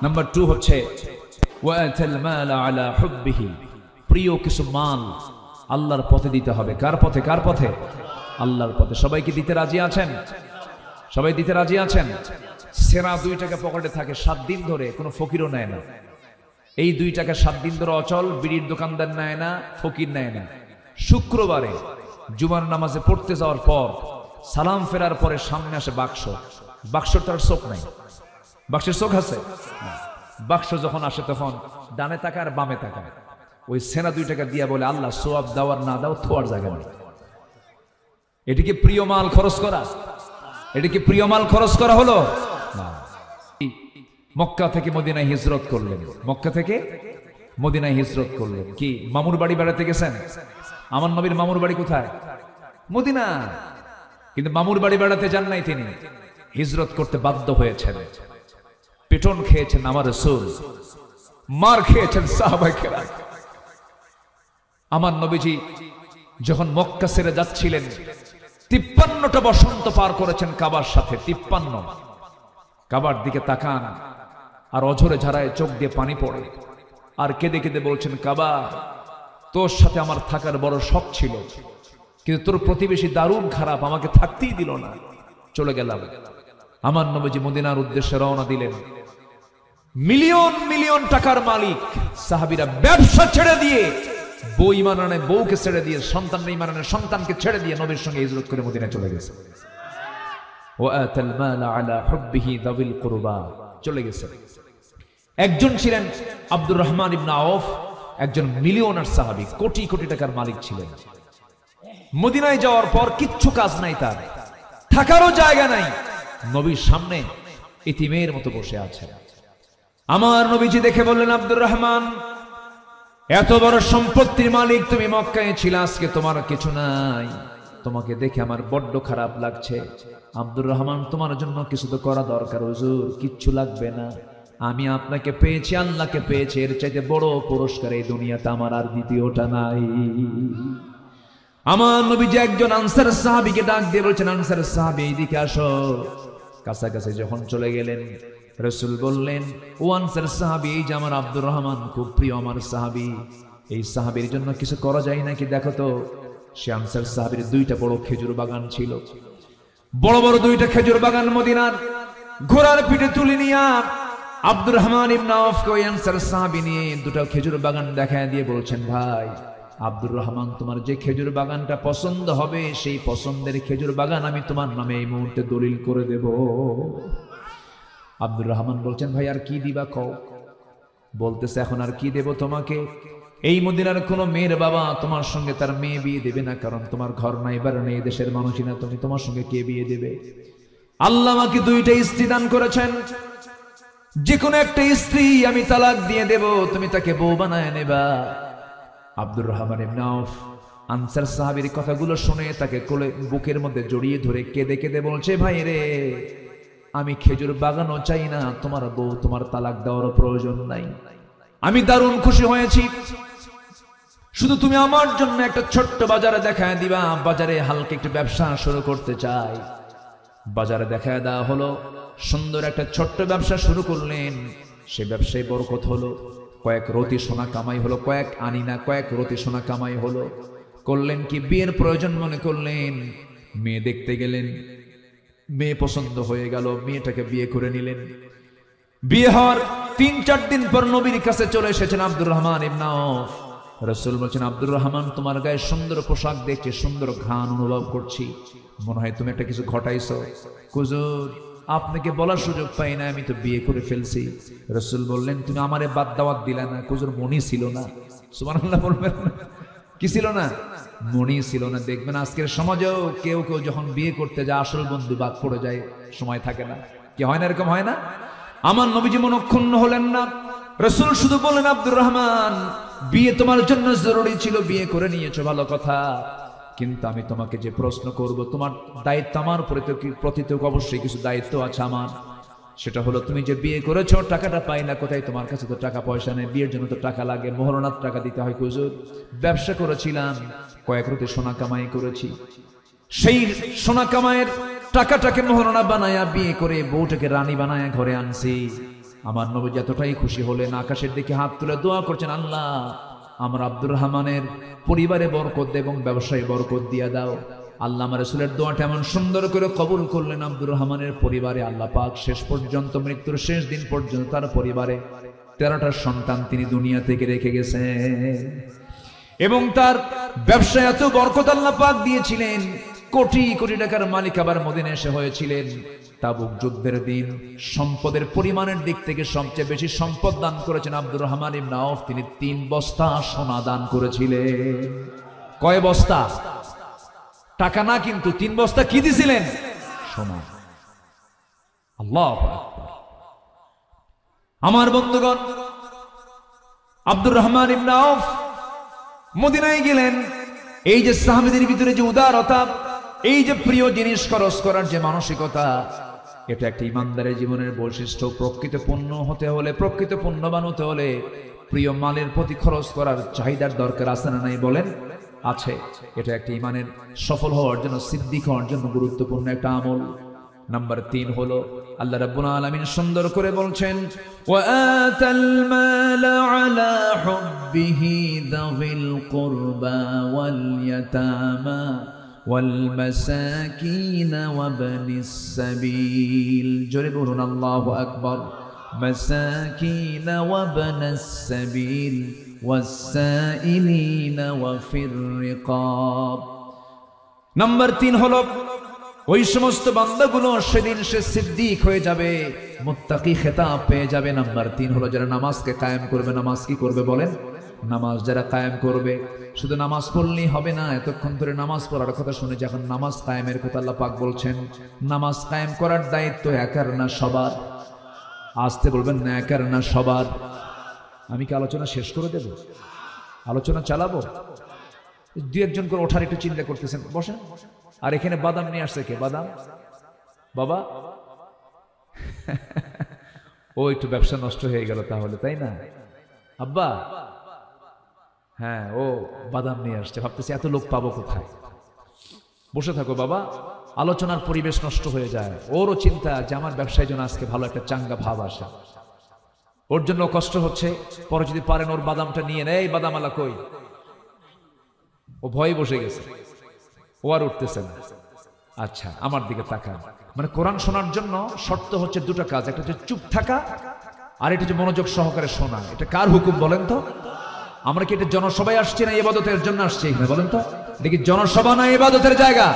নাম্বার 2 হচ্ছে ওয়াতাল মাল আলা হুব্বিহি, প্রিয় কিছু মাল আল্লাহর পথে দিতে হবে। কার পথে? কার পথে? আল্লাহর পথে। সবাই কি দিতে রাজি আছেন? সবাই দিতে রাজি আছেন? সেরা 2 টাকা পকেটে থাকে 7 দিন ধরে, কোনো ফকিরও নেয় না। এই 2 টাকা 7 দিন ধরে অচল, বিড়ির দোকানদার নেয় না, ফকির নেয় না। শুক্রবারে জুমার নামাজে পড়তে যাওয়ার পর সালাম ফেরার পরে সামনে আসে বাক্স। বাক্সর তার চোখ নাই। বাক্সের চোখ আছে? বাক্স যখন আসে তখন ডানে তাকায় আর বামে তাকায়। ওই সেনা 2 টাকা দিয়া বলে, আল্লাহ সোয়াব দাওয়ার না দাও, থোয়ার জায়গা নেই। এটিকে প্রিয় মাল খরচ করা? এটিকে প্রিয় মাল খরচ করা হলো না। মক্কা থেকে মদিনায় হিজরত করলেন, মক্কা থেকে মদিনায় হিজরত করলেন। কি মামুর বাড়ি বেড়াতে গেছেন? আমার নবীর মামুর বাড়ি কোথায়? মদিনা। কিন্তু মামুর বাড়ি বেড়াতে যান নাই, তিনি হিজরত করতে বাধ্য হয়েছেন। পিটন খেয়েছেন আমার রাসূল, মার খেয়েছেন সাহাবায়ে কেরাম। আমার নবীজি যখন মক্কা ছেড়ে যাচ্ছিলেন, 53টা বসন্ত পার করেছেন কাবার সাথে। 53। কাবার দিকে তাকান, আর অঝরে ঝাড়ায় চোখ দিয়ে পানি পড়ে, আর কেঁদে কেঁদে বলছেন, কাবা, তোর সাথে আমার থাকার বড় শখ ছিল, কিন্তু তোর প্রতিবেশী দারুণ খারাপ, আমাকে থাকতেই দিল না, চলে গেলাম। আমার নবীজি মদিনার উদ্দেশ্যে রওনা দিলেন। মিলিয়ন মিলিয়ন টাকার মালিক সাহাবীরা ব্যবসা ছেড়ে দিয়ে, বউ ঈমান আনে বউকে ছেড়ে দিয়ে, সন্তান ঈমান আনে সন্তানকে ছেড়ে দিয়ে নবীর সঙ্গে হিজরত করে মদিনায় চলে গেছে। ওয়াতাল মাল আলা হুব্বিহি যাবিল কুরবা, চলে গেছে। একজন ছিলেন আব্দুর রহমান ইবনে আউফ, একজন মিলিয়নার সাহাবী, কোটি কোটি টাকার মালিক ছিলেন। মদিনায় যাওয়ার পর কিচ্ছু কাজ নাই তার, থাকারও জায়গা নাই। নবীর সামনে ইতিমের মতো বসে আছেন। আমার নবীজি দেখে বললেন, আব্দুর রহমান, এত বড় সম্পত্তির মালিক তুমি, মক্কায় ছিলে, আজকে তোমার কিছু নাই। তোমাকে দেখে আমার বড্ড খারাপ লাগছে। আব্দুর রহমান, তোমার জন্য কিছু তো করা দরকার। হুজুর, কিচ্ছু লাগবে না, আমি আপনাকে পেয়েছি, আল্লাহকে পেয়েছি, এর চাইতে বড় পুরস্কার এই দুনিয়াতে আমার আর দ্বিতীয়টা নাই। আমার নবীজি একজন আনসার সাহাবীকে ডাক দিয়ে বলছেন, আনসার সাহাবী, এইদিকে আসো। কাছাকাছি যখন চলে গেলেন, রাসূল বললেন, ও আনসার সাহাবী, এই যে আমার আব্দুর রহমান, খুব প্রিয় আমার সাহাবী, এই সাহাবীর জন্য কিছু করা যায় নাকি দেখো তো। সে আনসার সাহাবীর 2টা বড় খেজুর বাগান ছিল, বড় বড় 2টা খেজুর বাগান মদিনার। ঘোড়ার পিঠে তুলে নিয়া আব্দুর রহমান ইবনে আউফ কে আনসার সাহাবী নিয়ে দুটো খেজুর বাগান দেখায় দিয়ে বলছেন, ভাই আব্দুর রহমান, তোমার যে খেজুর বাগানটা পছন্দ হবে সেই পছন্দের খেজুর বাগান আমি তোমার নামে এই মুহূর্তে দলিল করে দেব। আব্দুর রহমান বলছেন, ভাই আর কি দিবা কও? বলতেছে, এখন আর কি দেব তোমাকে? এই মদিনার কোন মেয়ের বাবা তোমার সঙ্গে তার মেয়ে বিয়ে দেবে না, কারণ তোমার ঘর নাই বাড়ি নেই, দেশের মানুষই না তুমি, তোমার সঙ্গে কে বিয়ে দেবে? আল্লাহ আমাকে দুইটা স্ত্রী দান করেছেন, যে কোনো একটা স্ত্রী আমি তালাক দিয়ে দেব, তুমি তাকে বউ বানায় নেবা। আব্দুর রহমান ইবনে আউফ আনসার সাহাবীর কথাগুলো শুনে তাকে কোলে বুকের মধ্যে জড়িয়ে ধরে কেঁদে কেঁদে বলছে, ভাই রে, আমি খেজুর বাগানও চাই না, তোমার বউ তোমার তালাক দেওয়ার প্রয়োজন নাই, আমি দারুণ খুশি হয়েছি, শুধু তুমি আমার জন্য একটা ছোট্ট বাজারে দেখায় দিবা, বাজারে হালকা একটু ব্যবসা শুরু করতে চাই। বাজারে দেখায় দেওয়া হলো, সুন্দর একটা ছোট্ট ব্যবসা শুরু করলেন। সে ব্যবসায় বরকত হলো, কয়েক রতি সোনা কামাই হলো, কয়েক আনিনা কয়েক রতি সোনা কামাই হলো। করলেন কি, বিয়ের প্রয়োজন মনে করলেন, মেয়ে দেখতে গেলেন, মেয়ে পছন্দ হয়ে গেল, মেয়েটাকে বিয়ে করে নিলেন। বিয়ে হওয়ার ৩-৪ দিন পর নবীর কাছে চলে এসেছেন আব্দুর রহমান ইবনে আউফ। রাসূল বলছেন, আব্দুর রহমান, তোমার গায়ে সুন্দর পোশাক দেখে সুন্দর ঘ্রাণ অনুভব করছি, মনে হয় তুমি একটা কিছু ঘটাইছো। হুজুর, আপনাকে বলার সুযোগ পাই না, আমি তো বিয়ে করে ফেলছি। রাসূল বললেন, তুমি আমারে বাদ দাওয়াত দিলে না? হুজুর, মনি ছিল না। সুবহানাল্লাহ বলবেন না? কি ছিল না? মনি ছিল না। দেখবেন আজকের সমাজেও কেউ কেউ যখন বিয়ে করতে যায় আসল বন্ধু বাদ পড়ে যায়, সময় থাকে না। কি হয় না? এরকম হয় না? আমার নবীজি মনক্ষুণ্ণ হলেন না। রাসূল শুধু বললেন, আব্দুর রহমান, বিয়ে তোমার জন্য জরুরি ছিল, বিয়ে করে নিয়েছো, ভালো কথা, কিন্তু আমি তোমাকে যে প্রশ্ন করব, তোমার দায়িত্ব আমার প্রতি তো অবশ্যই কিছু দায়িত্ব আছে আমার। সেটা হলো, তুমি যে বিয়ে করেছো, টাকাটা পাই না কোথায়? তোমার কাছে তো টাকা পয়সা নেই, বিয়ের জন্য তো টাকা লাগে, মোহরনার টাকা দিতে হয়। হুজুর, ব্যবসা করেছিলাম, কয়েক রতি সোনা কামাই করেছি, সেই সোনা কামাইয়ের টাকাটাকে মোহরনা বানায়া বিয়ে করে বউটাকে রানী বানায়া ঘরে আনছি। আমার নবী এতটাই খুশি হলেন, আকাশের দিকে হাত তুলে দোয়া করছেন, আল্লাহ, আমার আব্দুর রহমানের পরিবারে বরকত এবং ব্যবসায় বরকত দিয়া দাও। আল্লাহ আমার রাসূলের দোয়াটা এমন সুন্দর করে কবুল করলেন। আব্দুর রহমানের পরিবারে আল্লাহ পাক শেষ পর্যন্ত, মৃত্যুর শেষ দিন পর্যন্ত তার পরিবারে 13টা সন্তান তিনি দুনিয়া থেকে রেখে গেছেন। এবং তার ব্যবসায় এত বরকত আল্লাহ পাক দিয়েছিলেন, কোটি কোটি টাকার মালিক আবার মদিনায় এসে হয়েছিলেন। তাবুক যুদ্ধের দিন সম্পদের পরিমাণের দিক থেকে সবচেয়ে বেশি সম্পদ দান করেছেন আব্দুর রহমান ইবনে আউফ। তিনি 3 বস্তা সোনা দান করেছিলেন। কয় বস্তা? টাকা না, কিন্তু 3 বস্তা কি দিছিলেন? সোনা। আল্লাহু আকবার। আমার বন্ধুগণ, আব্দুর রহমান ইবনে আউফ মদিনায় গেলেন। এই যে সাহাবীদের ভিতরে যে উদারতা, এই যে প্রিয় জিনিস খরচ করার যে মানসিকতা, এটা একটা ইমানদারের জীবনের বৈশিষ্ট্য। প্রকৃত পণ্য হতে হলে, প্রকৃত পণ্যবান হতে হলে প্রিয় মালের প্রতি খরচ করার চাহিদার দরকার আছে না নাই? বলেন, আছে। এটা একটা ইমানের সফল হওয়ার জন্য, সিদ্দিক হওয়ার জন্য গুরুত্বপূর্ণ একটা আমল। নাম্বার 3 হলো, আল্লাহ রাব্বুল আলামিন সুন্দর করে বলছেন, ওয়া আতাল মালা আলা হুব্বিহি যাবিল কুরবা ওয়াল ইয়াতামা ওয়াল মাসাকিন ওয়া ইবনিস সাবিল। জোরে বলুন আল্লাহু আকবার। মাসাকিন ওয়া ইবনিস সাবিল ওয়াস সাইলিনা ওয়া ফির রিকাব। নাম্বার 3 হলো, ওই সমস্ত বান্দাগুলো সেদিন সে সিদ্দিক হয়ে যাবে, মুত্তাকি খেতাব পেয়ে যাবে। নাম্বার 3 হলো, যারা নামাজকে কায়েম করবে। নামাজ কি করবে বলেন? নামাজ যারা কায়েম করবে। শুধু নামাজ পড়লেই হবে না। এতক্ষণ ধরে নামাজ পড়ার কথা শুনে যখন নামাজ কায়েমের কথা আল্লাহ পাক বলছেন, নামাজ কায়েম করার দায়িত্ব একার না সবার। আসতে বলবেন না, একার না সবার। আমি কি আলোচনা শেষ করে দেব? আলোচনা চালাবো? 2-1 জন করে ওঠার একটু চিন্তা করতেছেন, বসেন। আর এখানে বাদাম নিয়ে আসছে কে? বাদাম বাবা? ও, একটু ব্যবসা নষ্ট হয়ে গেল তাহলে, তাই না আব্বা? হ্যাঁ, ও বাদাম নিয়ে আসছে। ভাবতেছি এত লোক পাবো কোথায়। বসে থাকো বাবা, আলোচনার পরিবেশ নষ্ট হয়ে যায়। ওরও চিন্তা যে আমার ব্যবসায় জন্য আজকে ভালো একটা চাঙ্গা ভাব আসা। ওর জন্য কষ্ট হচ্ছে। পরে যদি পারেন ওর বাদামটা নিয়ে নেয়। এই বাদামালা কই? ও ভয়ে বসে গেছে, ও আর উঠতেছে না। আচ্ছা, আমার দিকে তাকান। মানে কোরআন শোনার জন্য শর্ত হচ্ছে 2টা কাজ। একটা হচ্ছে চুপ থাকা, আর এটা যে মনোযোগ সহকারে শোনা, এটা কার হুকুম বলেন তো? আমরা কি এটা জনসভায় আসছি না ইবাদতের জন্য আসছি এখানে বলেন তো? এটা কি জনসভা না ইবাদতের জায়গা?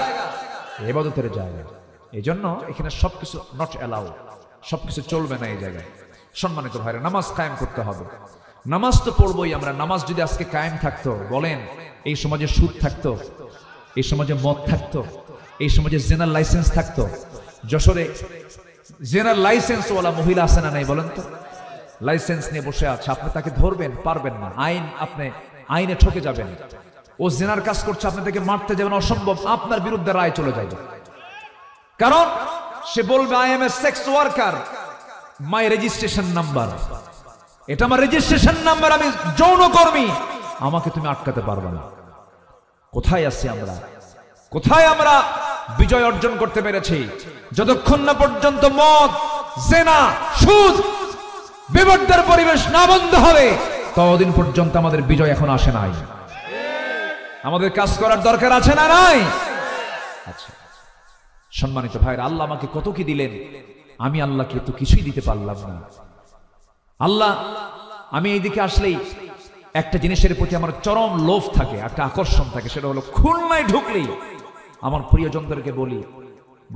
ইবাদতের জায়গা। এই জন্য এখানে সবকিছু নট অ্যালাউ, সবকিছু চলবে না এই জায়গায়। সম্মানিত ভাইরা, নামাজ কায়েম করতে হবে। নামাজ তো পড়বই আমরা। নামাজ যদি আজকে কায়েম থাকতো, বলেন এই সমাজে সুদ থাকতো, এই সমাজে মদ থাকতো, এই সমাজে জেনার লাইসেন্স থাকতো? যশোরে জেনার লাইসেন্সওয়ালা মহিলা আছে না নাই বলেন তো? লাইসেন্স নিয়ে বসে আছে, আপনি তাকে ধরবেন পারবেন না, আপনি আইনে ঠকে যাবেন। ও জেনার কাজ করছে, আপনি তাকে মারতে যাবেন অসম্ভব, আপনার বিরুদ্ধে রায় চলে যাবে। কারণ সে বলবে I M A sex worker, my registration number, এটা আমার রেজিস্ট্রেশন নাম্বার, আমি যৌনকর্মী, আমাকে তুমি আটকাতে পারবে না। কোথায় আছি আমরা? কোথায় আমরা বিজয় অর্জন করতে পেরেছি? যতক্ষণ না পর্যন্ত মদ, জেনা, সুদ, বিবর্তার পরিবেশ না বন্ধ হবে, ততদিন পর্যন্ত আমাদের বিজয় এখন আসে নাই। আমাদের কাজ করার দরকার আছে না নাই? আচ্ছা সম্মানিত ভাইরা, আল্লাহ আমাকে কত কি দিলেন, আমি আল্লাহকে তো কিছুই দিতে পারলাম না। আল্লাহ, আমি এইদিকে আসলেই একটা জিনিসের প্রতি আমার চরম লোভ থাকে, একটা আকর্ষণ থাকে, সেটা হলো খুলনায় ঢুকলেই আমার প্রিয়জনদেরকে বলি,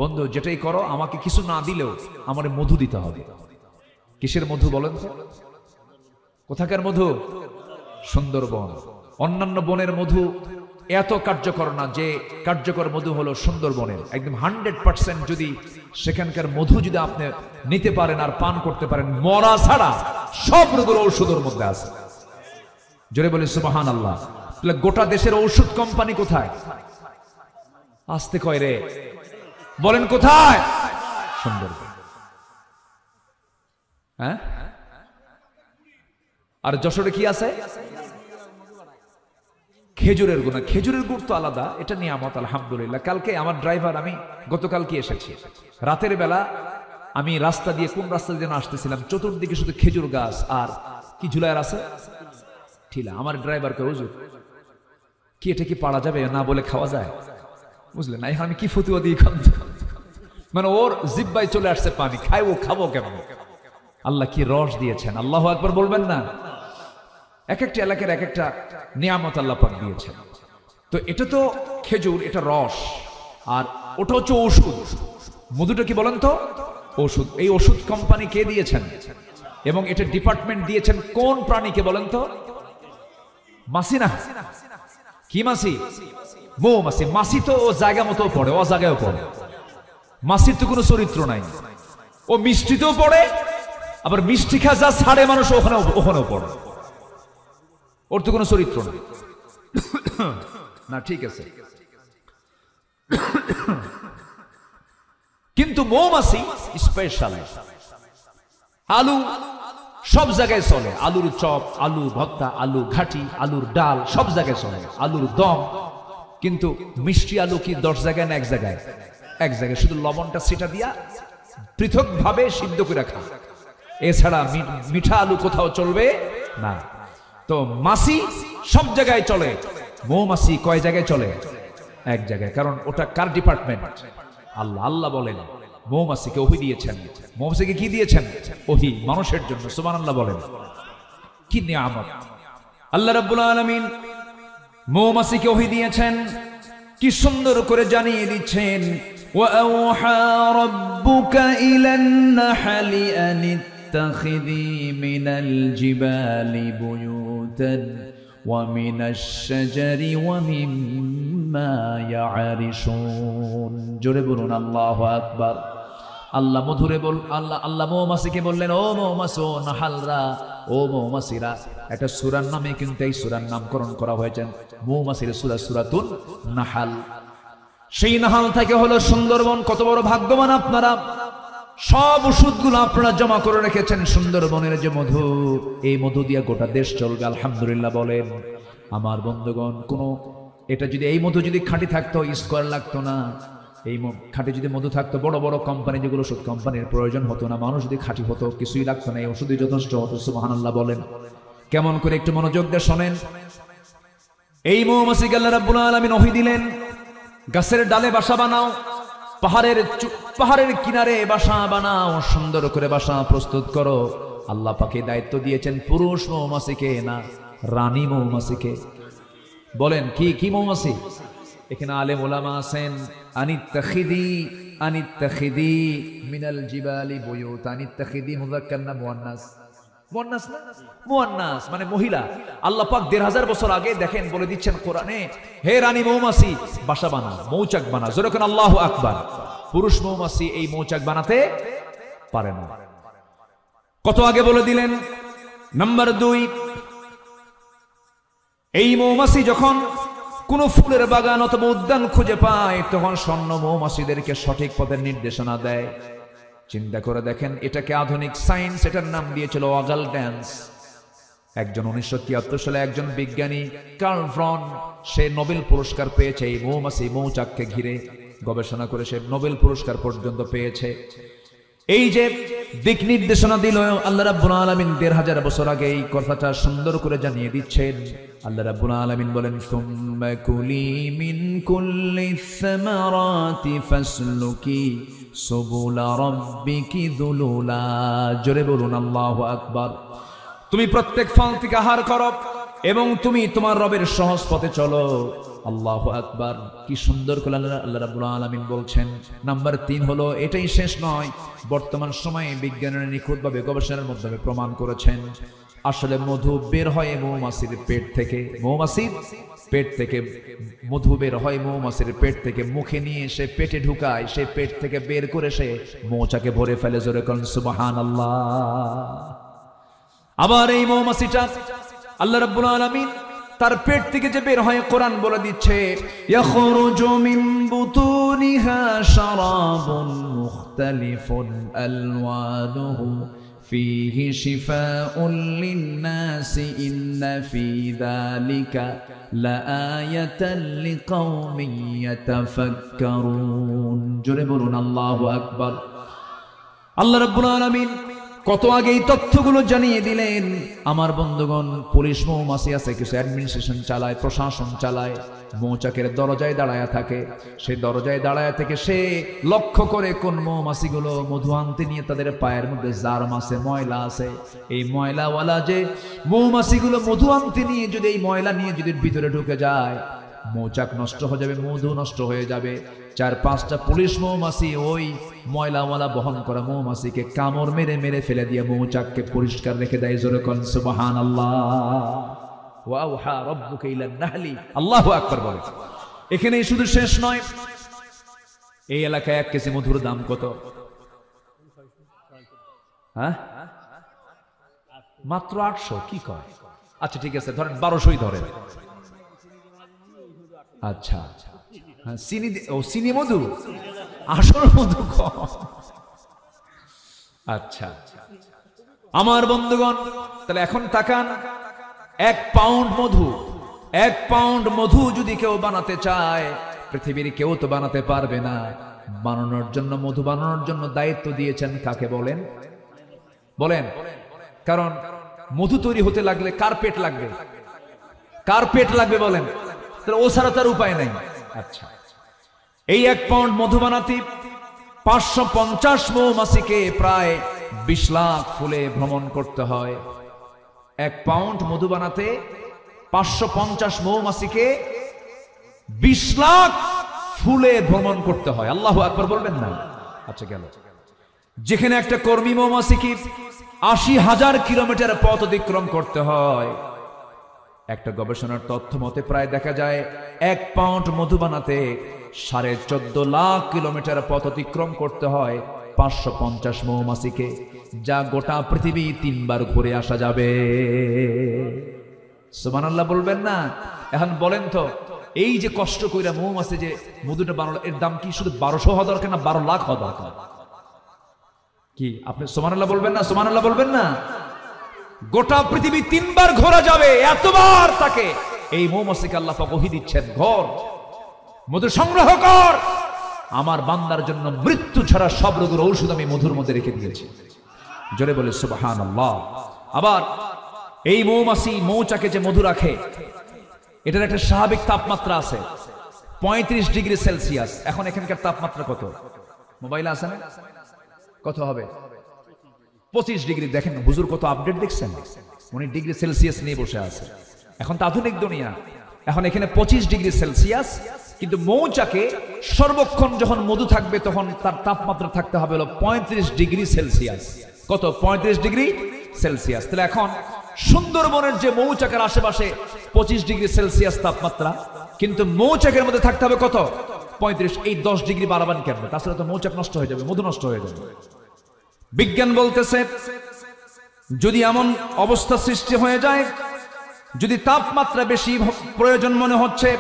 বন্ধু যেটাই করো আমাকে কিছু না দিলেও আমার মধু দিতে হবে। কিসের মধু বলেন তো? কোথাকার মধু? সুন্দরবন। অন্যান্য বনের মধু এত কার্যকর না, যে কার্যকর মধু হলো সুন্দরবনের। একদম 100% যদি সেখানকার মধু যদি আপনি নিতে পারেন আর পান করতে পারেন, মরা ছাড়া সব রোগের ঔষধের মধ্যে আছে। জোরে বলি সুবহানাল্লাহ। তাহলে গোটা দেশের ঔষধ কোম্পানি কোথায়? আসতে কয় রে, বলেন কোথায়? সুন্দরবন। হ্যাঁ, আর যশোরে কি আছে? খেজুরের গুণ। খেজুরের গুড় তো আলাদা, এটা নিয়ামত আলহামদুলিল্লাহ। কালকে আমার ড্রাইভার, আমি গতকালকে এসেছি রাতের বেলা, আমি রাস্তা দিয়ে কোন রাস্তা দিয়ে আসতেছিলাম, চতুর্দিকে শুধু খেজুর গাছ আর কি ঝুলার আছে, ঠিলা। আমার ড্রাইভারকে, হুজুর কি এটা কি পাড়া যাবে, না বলে খাওয়া যায়? বুঝলেন না? আমি কি ফতুয়া দিই, মানে ওর জিব্বায় চলে আসছে পানি, খাইবো খাবো কেমন? আল্লাহ কি রস দিয়েছেন, আল্লাহু আকবার বলবেন না? এক একটা এলাকার এক একটা নিয়ামত আল্লাহ পাক দিয়েছেন। তো এটা তো খেজুর, এটা রস, আর ওটা হচ্ছে ওষুধ। মধুটা কি বলেন তো? ওষুধ। এই ওষুধ কোম্পানি কে দিয়েছেন এবং এটা ডিপার্টমেন্ট দিয়েছেন কোন প্রাণীকে বলেন তো? মাছি না? কি মাছি? মৌমাছি। মাছি তো ও জায়গা মতো পড়ে, ও জায়গায়ও পড়ে। মাছির তো কোনো চরিত্র নাই। ও মিষ্টিতেও পড়ে, আবার মিষ্টি খা যা ছাড়ে মানুষ ওখানেও পড়ে, ওর তো কোনো চরিত্র নেই। না ঠিক আছে, কিন্তু মৌমাছি স্পেশাল। আলু সব জায়গায় চলে, আলুর চপ, আলু ভর্তা, আলু ঘাটি, আলুর ডাল সব জায়গায় চলে, আলুর দম। কিন্তু মিষ্টি আলু কি 10 জায়গায় না এক জায়গায়? এক জায়গায়, শুধু লবণটা সেটা দিয়া পৃথক ভাবে সিদ্ধ করে রাখা, এছাড়া মিঠা আলু কোথাও চলবে না। তো মাছি সব জায়গায় চলে, মৌমাছি কয় জায়গায় চলে? এক জায়গায়। কারণ ওটা কার ডিপার্টমেন্ট? আল্লাহ। আল্লাহ বলেন মৌমাছিকে ওহী দিয়েছেন। মৌমাছিকে কি দিয়েছেন? ওহী, মানুষের জন্য। সুবহানাল্লাহ বলেন, কি নিয়ামত! আল্লাহ রাব্বুল আলামিন মৌমাছিকে ওহী দিয়েছেন, কি সুন্দর করে জানিয়ে দিচ্ছেন, ওয়া আওহা রাব্বুকা ইলান নাহলি আন ইত্তাখিযি মিনাল জিবালি বুয়ুতান ওয়া মিনাশ শাজারি ওয়া মিম্মা ইয়ারিশুন। জোরে বলুন আল্লাহু আকবার। আল্লাহ মধুরে বল, আল্লাহ মৌমাছিকে বললেন, ও মৌমাছি, ও নাহালরা, ও মৌমাছিরা। একটা সূরার নামে কিন্তু এই সূরার নামকরণ করা হয়েছে, মৌমাছির সূরা, সূরাতুন নাহাল। সেই নাহাল থেকে হলো সুন্দরবন। কত বড় ভাগ্যবান আপনারা! সব ওষুধগুলো আপনারা জমা করে রেখেছেন সুন্দরবনের যে মধু, এই মধু দিয়ে গোটা দেশ চলবে আলহামদুলিল্লাহ বলেন। আমার বন্ধুগণ, এটা যদি, এই মধু যদি খাঁটি থাকতো, স্কোয়ার লাগতো না। এই খাঁটি যদি মধু থাকতো, বড় বড় কোম্পানি, যেগুলো ওষুধ কোম্পানির প্রয়োজন হতো না, মানুষ যদি খাঁটি হতো, কিছুই লাগতো না, এই ওষুধই যথেষ্ট হতো। সুবহানাল্লাহ বলেন। কেমন করে একটু মনোযোগ দিয়ে শোনেন। এই মৌমাছিকে আল্লাহ রাব্বুল আলামিন ওহী দিলেন, গাছের ডালে বাসা বানাও, পাহাড়ের কিনারে বাসা বানাও, সুন্দর করে বাসা প্রস্তুত করো। আল্লাহ পাকে দায়িত্ব দিয়েছেন পুরুষ মৌমাছিকে না রানী মৌমাছিকে। বলেন কি কি মৌমাছি? এখানে আলেম ওলামা আছেন, আনিত্তাখিদি মিনাল জিবালি বুয়ুত। আনিত্তাখিদি মুযাক্কার না মুয়ান্নাস? মুয়ান্নাস না? মুয়ান্নাস মানে মহিলা। আল্লাহ পাক ১৫০০ বছর আগে দেখেন বলে দিচ্ছেন কোরআনে, হে রানী মৌমাছি বাসা বানা, মৌচাক বানা। জোরে কোন আল্লাহু আকবার। পুরুষ মৌমাছি এই মৌচাক বানাতে পারে না। কত আগে বলে দিলেন। নাম্বার ২, এই মৌমাছি যখন কোন ফুলের বাগান অথবা উদ্যান খুঁজে পায় তখন স্বর্ণ মৌমাছিদেরকে সঠিক পথের নির্দেশনা দেয়। চিন্তা করে দেখেন, এটাকে আধুনিক সায়েন্স এটার নাম দিয়েছিল ওয়াগাল ড্যান্স। একজন ১৯৭৩ সালে একজন বিজ্ঞানী কার্ল ভ্রন, সে নোবেল পুরস্কার পেয়েছে এই মৌমাছি মৌচাককে ঘিরে গবেষণা করে, সে নোবেল পুরস্কার পর্যন্ত পেয়েছে। এই যে দিক নির্দেশনা দিল আল্লাহ রাব্বুল আলামিন ১৫০০ বছর আগে, এই কথাটা সুন্দর করে জানিয়ে দিচ্ছেন। আল্লাহ রাব্বুল আলামিন বলেন, সুম্মা কুলি মিন কুল্লিস সামারাতি ফাসলুকি সুবুলা রাব্বিকি যুলুলা। জোরে বলুন আল্লাহু আকবার। তুমি প্রত্যেক ফল থেকে আহার করো এবং তুমি তোমার রবের সহজ পথে চলো। আল্লাহু আকবার। কি সুন্দর করে আল্লাহ রাব্বুল আলামিন বলছেন। নাম্বার ৩ হলো, এটাই শেষ নয়, বর্তমান সময়ে বিজ্ঞানীরা নিখুঁতভাবে গবেষণার মাধ্যমে প্রমাণ করেছেন আসলে মধু বের হয় মৌমাছির পেট থেকে। মৌমাছির পেট থেকে মধু বের হয়, মৌমাছির পেট থেকে মুখে নিয়ে সে পেটে ঢুকায়, সে পেট থেকে বের করে সে মৌচাকে ভরে ফেলে। জোরে কোন সুবহানাল্লাহ। আবার এই মৌমাছিটা আল্লাহ রাব্বুল আলামিন তার পেট থেকে যে বের হয়, কোরআন বলে দিচ্ছে, ইয়াখরুজু মিন বুতুনিহা শারাবুন মুখতালিফুন আলওয়ানুহু ফীহি শিফাউন লিন-নাসি ইন্না ফী যালিকা লাআয়াতান লিকাওমিন ইয়াতাফাক্কারুন। জোরে বলুন আল্লাহু আকবার। আল্লাহ রাব্বুল আলামিন কত আগে এই তথ্যগুলো জানিয়ে দিলেন। আমার বন্ধুগণ, পুলিশ মৌমাছি আছে, কিছু অ্যাডমিনিস্ট্রেশন চালায়, প্রশাসন চালায়, মৌচাকের দরজায় দাঁড়ায় থাকে। সেই দরজায় দাঁড়ায় থেকে সে লক্ষ্য করে কোন মৌমাছিগুলো মধু আনতে নিয়ে তাদের পায়ের মধ্যে জার্ম আছে, ময়লা আছে। এই ময়লাওয়ালা যে মৌমাছিগুলো মধু আনতে নিয়ে যদি এই ময়লা নিয়ে যদি ভিতরে ঢুকে যায়, মৌচাক নষ্ট হয়ে যাবে, মধু নষ্ট হয়ে যাবে। ৪-৫টা পুলিশ মৌমাছি ওই ময়লাওয়ালা বহন করা মৌমাছিকে কামড় মেরে মেরে ফেলে দিয়ে মৌচাককে পরিষ্কার রেখে দেয়। জোরে কোন সুবহানাল্লাহ। ওয়া আওহা রাব্বুকা ইলান নাহলি। আল্লাহু আকবার বলে। এখানে শুধু শেষ নয়, এই এলাকায় ১ কেজি মধুর দাম কত? হ্যাঁ, মাত্র ৮০০। কি কয়? আচ্ছা ঠিক আছে, ধরেন ১২০০ই ধরেন। আচ্ছা, চিনি ও চিনি মধু, আসল মধু কম। আচ্ছা আমার বন্ধুগণ, তাহলে এখন তাকান, ১ পাউন্ড মধু, ১ পাউন্ড মধু যদি কেউ বানাতে চায়, পৃথিবীর কেউ তো বানাতে পারবে না। বানানোর জন্য, মধু বানানোর জন্য দায়িত্ব দিয়েছেন কাকে বলেন? বলেন। কারণ মধু তৈরি হতে লাগলে কার্পেট লাগবে, কার্পেট লাগবে বলেন। তাহলে ও ছাড়া তার উপায় নাই। আচ্ছা, এই ১ পাউন্ড মধু বানাতে ৫৫০ মৌমাছিকে প্রায় ২০ লাখ ফুলে ভ্রমণ করতে হয়। ১ পাউন্ড মধু বানাতে ৫৫০ মৌমাছিকে ২০ লাখ ফুলে ভ্রমণ করতে হয়। আল্লাহু আকবার বলবেন না? আচ্ছা গেল। যেখানে একটা কর্মী মৌমাছিকে ৮০,০০০ কিলোমিটার পথ অতিক্রম করতে হয়, একটা গবেষণার তথ্য মতে প্রায় দেখা যায় ১ পাউন্ড মধু বানাতে ১৪.৫ লাখ কিলোমিটার পথ অতিক্রম করতে হয় ৫৫০ মৌমাছিকে, যা গোটা পৃথিবী ৩ বার ঘুরে আসা যাবে। সুবহানাল্লাহ বলবেন না? এখন বলেন তো, এই যে কষ্ট কইরা মৌমাছি যে মধুটা বানালো, এর দাম কি শুধু ১২০০ হওয়া দরকার না ১২ লাখ হওয়া দরকার? কি আপনি সুবহানাল্লাহ বলবেন না? সুবহানাল্লাহ বলবেন না? গোটা পৃথিবী ৩ বার ঘোরা যাবে, এতবার তাকে এই মৌমাছিকে আল্লাহ পাক ওহী দিচ্ছেন, ঘর মধু সংগ্রহ কর, আমার বান্দার জন্য মৃত্যু ছাড়া সব রোগের ঔষধ আমি মধুর মধ্যে রেখে দিয়েছি। জোরে বলে সুবহানাল্লাহ। আবার এই মৌমাছি মৌচাকে যে মধু রাখে, এটার একটা স্বাভাবিক তাপমাত্রা আছে ৩৫ ডিগ্রি সেলসিয়াস। এখন এখানকার তাপমাত্রা কত? মোবাইলে আছে না? কত হবে? 25 ডিগ্রি। দেখেন হুজুর কত আপডেট দেখছেন, উনি ডিগ্রি সেলসিয়াস নিয়ে বসে আছে। এখন তো আধুনিক দুনিয়া, এখন এখানে 25 ডিগ্রি সেলসিয়াস। কিন্তু মৌচাকে সর্বক্ষণ যখন মধু থাকবে তখন তার তাপমাত্রা থাকতে হবে হলো 35 ডিগ্রি সেলসিয়াস। কত? 35 ডিগ্রি সেলসিয়াস। তাহলে এখন সুন্দরবনের যে মৌচাকের আশেপাশে 25 ডিগ্রি সেলসিয়াস তাপমাত্রা, কিন্তু মৌচাকের মধ্যে থাকতে হবে কত? 35। এই 10 ডিগ্রি বাড়াবান কেন? তাছাড়া তো মৌচাক নষ্ট হয়ে যাবে, মধু নষ্ট হয়ে যাবে। বিজ্ঞান বলতেছে যদি এমন অবস্থা সৃষ্টি হয়ে যায়, যদি তাপমাত্রা বেশি প্রয়োজন মনে হচ্ছে,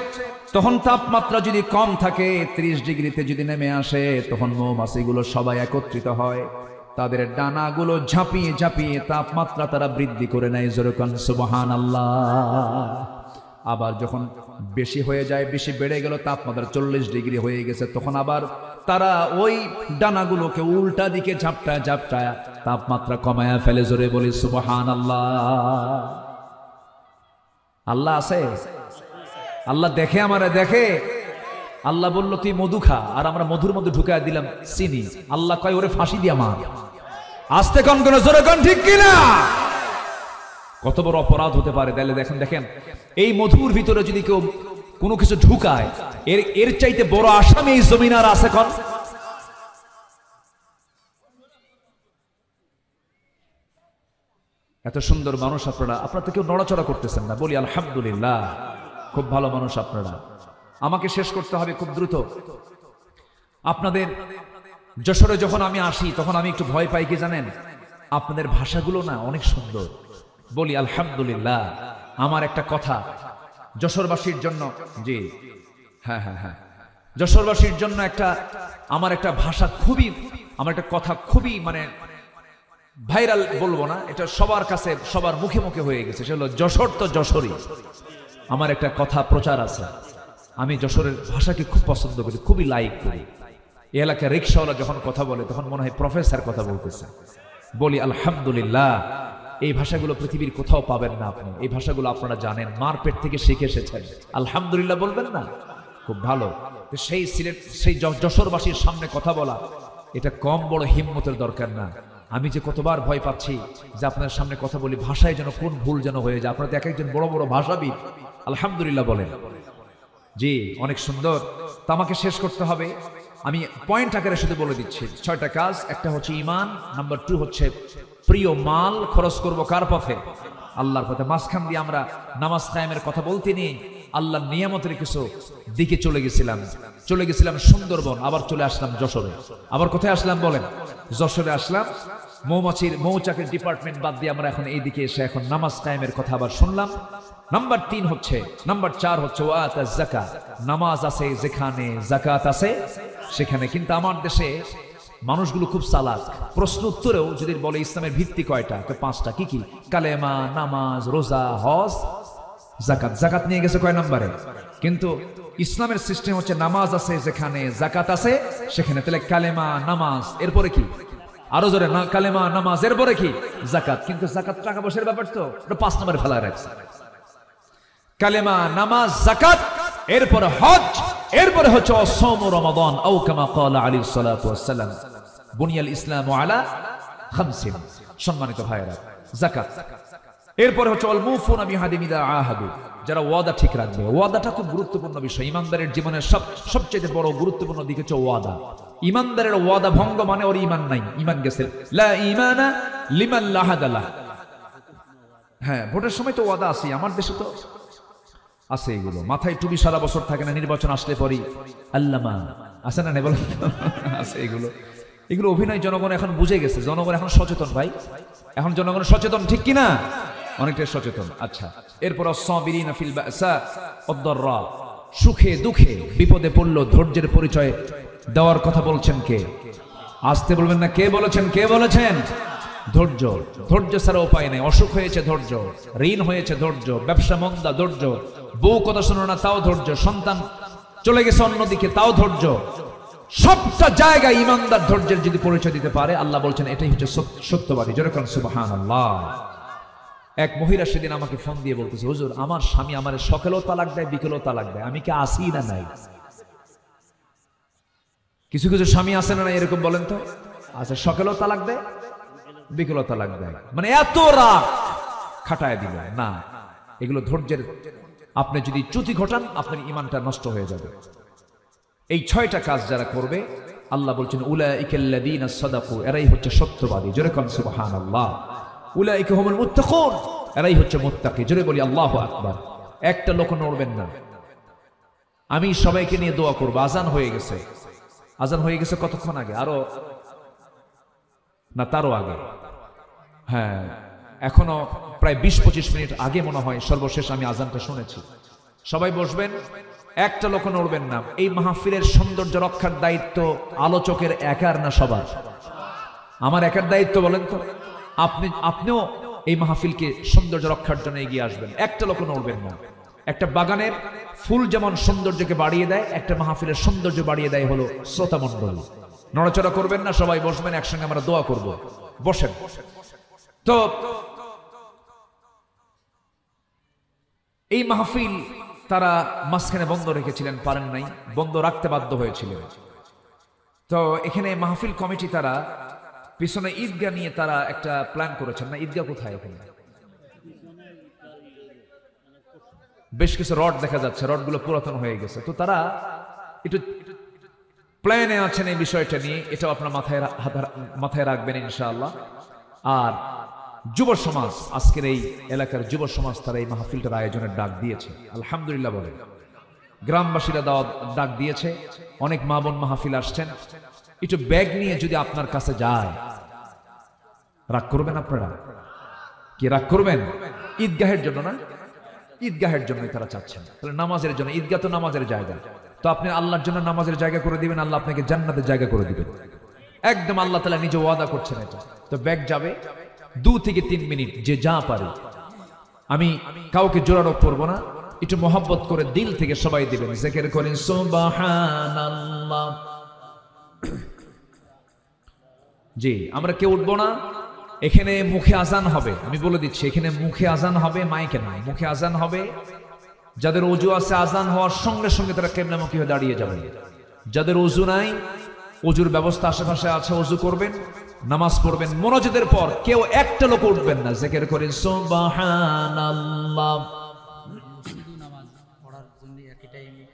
তখন তাপমাত্রা যদি কম থাকে 30 ডিগ্রিতে যদি নেমে আসে, তখন মৌমাছিগুলো সবাই একত্রিত হয়, তাদের ডানাগুলো ঝাঁপিয়ে ঝাঁপিয়ে তাপমাত্রা তারা বৃদ্ধি করে নেয়। যেরকম সুবহানাল্লাহ। আবার যখন বেশি হয়ে যায়, বেশি বেড়ে গেল, তাপমাত্রা 40 ডিগ্রি হয়ে গেছে, তখন আবার তারা ওই ডানাগুলোকে উল্টা দিকে ঝাপটায় ঝাপটায় তাপমাত্রা কমায়া ফেলে। জোরে বলি সুবহানাল্লাহ। আল্লাহ আছে, আল্লাহ দেখে, আমারে দেখে। আল্লাহ বলল তুই মধু খা, আর আমরা মধুর মধ্যে ঢুকায় দিলাম চিনি। আল্লাহ কয় ওরে ফাঁসি দিয়া মার। আস্তে কন কোন, জোরে কন, ঠিক কিনা? কত বড় অপরাধ হতে পারে। তাহলে দেখেন দেখেন এই মধুর ভিতরে যদি কেউ কোনো কিছু ঢুকায়, এর চাইতে বড় আসামি এই জমিন আর আছে কন? এত সুন্দর মানুষ আপনারা তো কেউ নড়াচড়া করতেছেন না। বলি আলহামদুলিল্লাহ, খুব ভালো মানুষ আপনারা। আমাকে শেষ করতে হবে খুব দ্রুত। আপনাদের যশোরে যখন আমি আসি তখন আমি একটু ভয় পাই, কি জানেন? আপনাদের ভাষাগুলো না অনেক সুন্দর। বলি আলহামদুলিল্লাহ। আমার একটা কথা যশোরবাসীর জন্য, জি হ্যাঁ হ্যাঁ হ্যাঁ, যশোরবাসীর জন্য আমার একটা ভাষা খুবই, আমার একটা কথা খুবই মানে ভাইরাল বলবো না, এটা সবার কাছে সবার মুখে মুখে হয়ে গেছে। সেটা হলো যশোর তো যশোরই। আমার একটা কথা প্রচার আছে, আমি যশোরের ভাষাকে খুব পছন্দ করি, খুবই লাইক করি। এই এলাকায় রিক্সাওয়ালা যখন কথা বলে তখন মনে হয় প্রফেসর কথা বলতেছে। বলি আলহামদুলিল্লাহ। এই ভাষাগুলো পৃথিবীর কোথাও পাবেন না আপনি। এই ভাষাগুলো আপনারা জানেন, মার পেট থেকে শিখে এসেছেন। আলহামদুলিল্লাহ বলবেন না? খুব ভালো। সেই সিলেট, সেই যশোরবাসীর সামনে কথা বলা, এটা কম বড় হিম্মতের দরকার না। আমি যে কতবার ভয় পাচ্ছি যে আপনার সামনে কথা বলি, ভাষায় যেন কোন ভুল যেন হয়ে যায়। আপনারা তো এক একজন বড় বড় ভাষাবিদ, আলহামদুলিল্লাহ বলেন। জি অনেক সুন্দর। তো আমাকে শেষ করতে হবে, আমি পয়েন্ট আকারে শুধু বলে দিচ্ছি 6টা কাজ। একটা হচ্ছে ঈমান, নাম্বার 2 হচ্ছে প্রিয় মাল খরচ করব কার পথে? আল্লাহর পথে। মাঝখান দিয়ে আমরা নামাজ কায়েমের কথা বলতে নিয়ে আল্লাহর নিয়ামতের কিছু দিকে চলে গেছিলাম সুন্দরবন, আবার চলে আসলাম যশোরে। আবার কোথায় আসলাম বলেন? যশোরে আসলাম। মৌচাকের ডিপার্টমেন্ট বাদ দিয়ে আমরা এখন এইদিকে এসে এখন নামাজ কায়েমের কথা আবার শুনলাম। নাম্বার 4 হচ্ছে ওয়াত যাকাত। নামাজ আছে যেখানে, যাকাত আছে সেখানে। কিন্তু আমার দেশে মানুষগুলো খুব চালাক। প্রশ্ন উত্তরেও যদি বলে ইসলামের ভিত্তি কয়টা, 5টা। কি কি? কালেমা, নামাজ, রোজা, হজ, যাকাত। যাকাত নিয়ে গেছে কয় নম্বরে? কিন্তু ইসলামের সিস্টেম হচ্ছে নামাজ আছে যেখানে, যাকাত আছে সেখানে। তাহলে কালেমা, নামাজ, এরপরে কি? আরো জোরে না, কালেমা, নামাজ, এরপরে কি? যাকাত। কিন্তু যাকাত টাকা পয়সার ব্যাপার, তো ওটা 5 নম্বরে ফেলা রাখছে। কালেমা, নামাজ, যাকাত, এরপরে হজ, এরপরে হচ্ছে সাওম রমাদান। আও কামা ক্বালা আলাইহিস সালাতু ওয়াস সালাম, বুনিয়াল ইসলামু আলা 5। সম্মানিত ভাইরা, যাকাত। এরপরে হচ্ছে আল মুফুনা বিহাদিম ইযা আহাদু, যারা ওয়াদা ঠিক রাখবে। ওয়াদাটা খুব গুরুত্বপূর্ণ বিষয়। ইমানদারের জীবনের সবচেয়ে বড় গুরুত্বপূর্ণ দিক হচ্ছে ওয়াদা। ইমানদারের ওয়াদা ভঙ্গ মানে ওর ঈমান নাই, ঈমান গেছে। লা ঈমানা লিমান লা আহাদা। হ্যাঁ, ভোটের সময় তো ওয়াদা আছে, আমার দেশে তো আছে এগুলো। মাথায় টুপি সারা বছর থাকে না, নির্বাচন আসলে পরই আল্লামা আছে না, বলেন আছে এগুলো অভিনয়। জনগণ এখন বুঝে গেছে, জনগণ এখন সচেতন ভাই, এখন জনগণ সচেতন, ঠিক কিনা? অনেকটাই সচেতন। আচ্ছা, এরপর আস-সাবিরিনা ফিল বাসা ওয়াদ-দাররা, সুখে দুঃখে বিপদে পড়লো ধৈর্যের পরিচয় দেওয়ার কথা বলছেন কে? আসতে বলবেন না, কে বলেছেন? কে বলেছেন? ধৈর্য। ধৈর্য ছাড়া উপায় নেই। অসুখ হয়েছে ধৈর্য, ঋণ হয়েছে ধৈর্য, ব্যবসা মন্দা ধৈর্য, বউ কথা শোনো না তাও ধৈর্য, সন্তান চলে গেছে অন্যদিকে তাও ধৈর্য। সবটা জায়গায় ইমানদার ধৈর্যের যদি পরিচয় দিতে পারে, আল্লাহ বলছেন এটাই হচ্ছে সত্যবাদী। যেরকম সুবহানাল্লাহ। এক মহিলা সেদিন আমাকে ফোন দিয়ে বলতেছে, হুজুর আমার স্বামী আমার সকালেও তালাক দেয়, বিকেলেও তালাক দেয়, আমি কি আসি না নাই? কিছু কিছু স্বামী আছে না নাই এরকম, বলেন তো? আচ্ছা, সকালেও তালাক দেয়, বিকলতা লাগবে, মানে এত রাগ খাটায় দিবে না। এগুলো ধৈর্যের, আপনি যদি চ্যুতি ঘটান আপনার ঈমানটা নষ্ট হয়ে যাবে। এই 6টা কাজ যারা করবে আল্লাহ বলছেন উলাইকাল্লাযীনা সাদাকু, এরাই হচ্ছে সত্যবাদী। জোরে কোন সুবহানাল্লাহ। উলাইকা হুমুল মুত্তাকুন, এরাই হচ্ছে মুত্তাকি। জোরে বলি আল্লাহু আকবার। একটা লোক নড়বেন না। আমি সবাইকে নিয়ে দোয়া করব। আজান হয়ে গেছে, আজান হয়ে গেছে কতক্ষণ আগে? আরো না, তারও আগে। হ্যাঁ, এখনো প্রায় 20-25 মিনিট আগে মনে হয় সর্বশেষ আমি আজানটা শুনেছি। সবাই বসবেন, একটা লোক নড়বেন না। এই মাহফিলের সৌন্দর্য রক্ষার দায়িত্ব আলোচকের একার না সবার? আমার একার দায়িত্ব বলেন তো? আপনিও এই মাহফিলকে সৌন্দর্য রক্ষার জন্য এগিয়ে আসবেন। একটা লোক নড়বেন না। একটা বাগানের ফুল যেমন সৌন্দর্যকে বাড়িয়ে দেয়, একটা মাহফিলের সৌন্দর্য বাড়িয়ে দেয় হলো শ্রোতা মণ্ডলী। নড়াচড়া করবেন না, সবাই বসবেন, একসঙ্গে আমরা দোয়া করব। বসেন। তো এই মাহফিল তারা মাঝখানে বন্ধ রেখেছিলেন, পারেন নাই, বন্ধ রাখতে বাধ্য হয়েছিলেন। তো এখানে মাহফিল কমিটি তারা পিছনে ঈদগাহ নিয়ে তারা একটা প্ল্যান করেছেন। না, ঈদগাহ কোথায়? এখানে বেশ কিছু রড দেখা যাচ্ছে, রডগুলো পুরাতন হয়ে গেছে। তো তারা একটু প্ল্যানে আছেন এই বিষয়টা নিয়ে, এটাও আপনার মাথায় রাখবেন ইনশাআল্লাহ। আর যুব সমাজ, আজকের এই এলাকার যুব সমাজ তারা এই মাহফিলটার আয়োজনের ডাক দিয়েছে, আলহামদুলিল্লাহ বলে। গ্রামবাসীরা দাওয়াত ডাক দিয়েছে, অনেক মা বোন মাহফিল আসছেন। একটু ব্যাগ নিয়ে যদি আপনার কাছে যায়, রাগ করবেন আপনারা? কি রাগ করবেন? ঈদগাহের জন্য না, ঈদগাহের জন্যই তারা চাচ্ছেন। তাহলে নামাজের জন্য, ঈদগাহ তো নামাজের জায়গা, তো আপনি আল্লাহর জন্য নামাজের জায়গা করে দিবেন, আল্লাহ আপনাকে জান্নাতের জায়গা করে দিবেন। একদম আল্লাহ তাআলা নিজে ওয়াদা করছেন এটা। তো ব্যাগ যাবে 2 থেকে 3 মিনিট, যে যা পারে। আমি কাউকে জোরারোপ করব না, একটু মোহাব্বত করে দিল থেকে সবাই দিবেন। জিকির করেন সুবহানাল্লাহ। জি, আমরা কেউ উঠবো না। এখানে মুখে আজান হবে, আমি বলে দিচ্ছি, এখানে মুখে আজান হবে, মাইকে নয়, মুখে আজান হবে। যাদের ওযু আছে আজান হওয়ার সঙ্গে সঙ্গে তারা কিবলামুখী হয়ে দাঁড়িয়ে যাবেন। যাদের ওযু নাই, ওযুর ব্যবস্থা আশেপাশে আছে, ওযু করবেন, নামাজ পড়বেন। মুনাজাতের পর কেউ একটা লোক উঠবেন না। জিকির করেন সুবহানাল্লাহ। নামাজ পড়ার জন্য একই টাইমে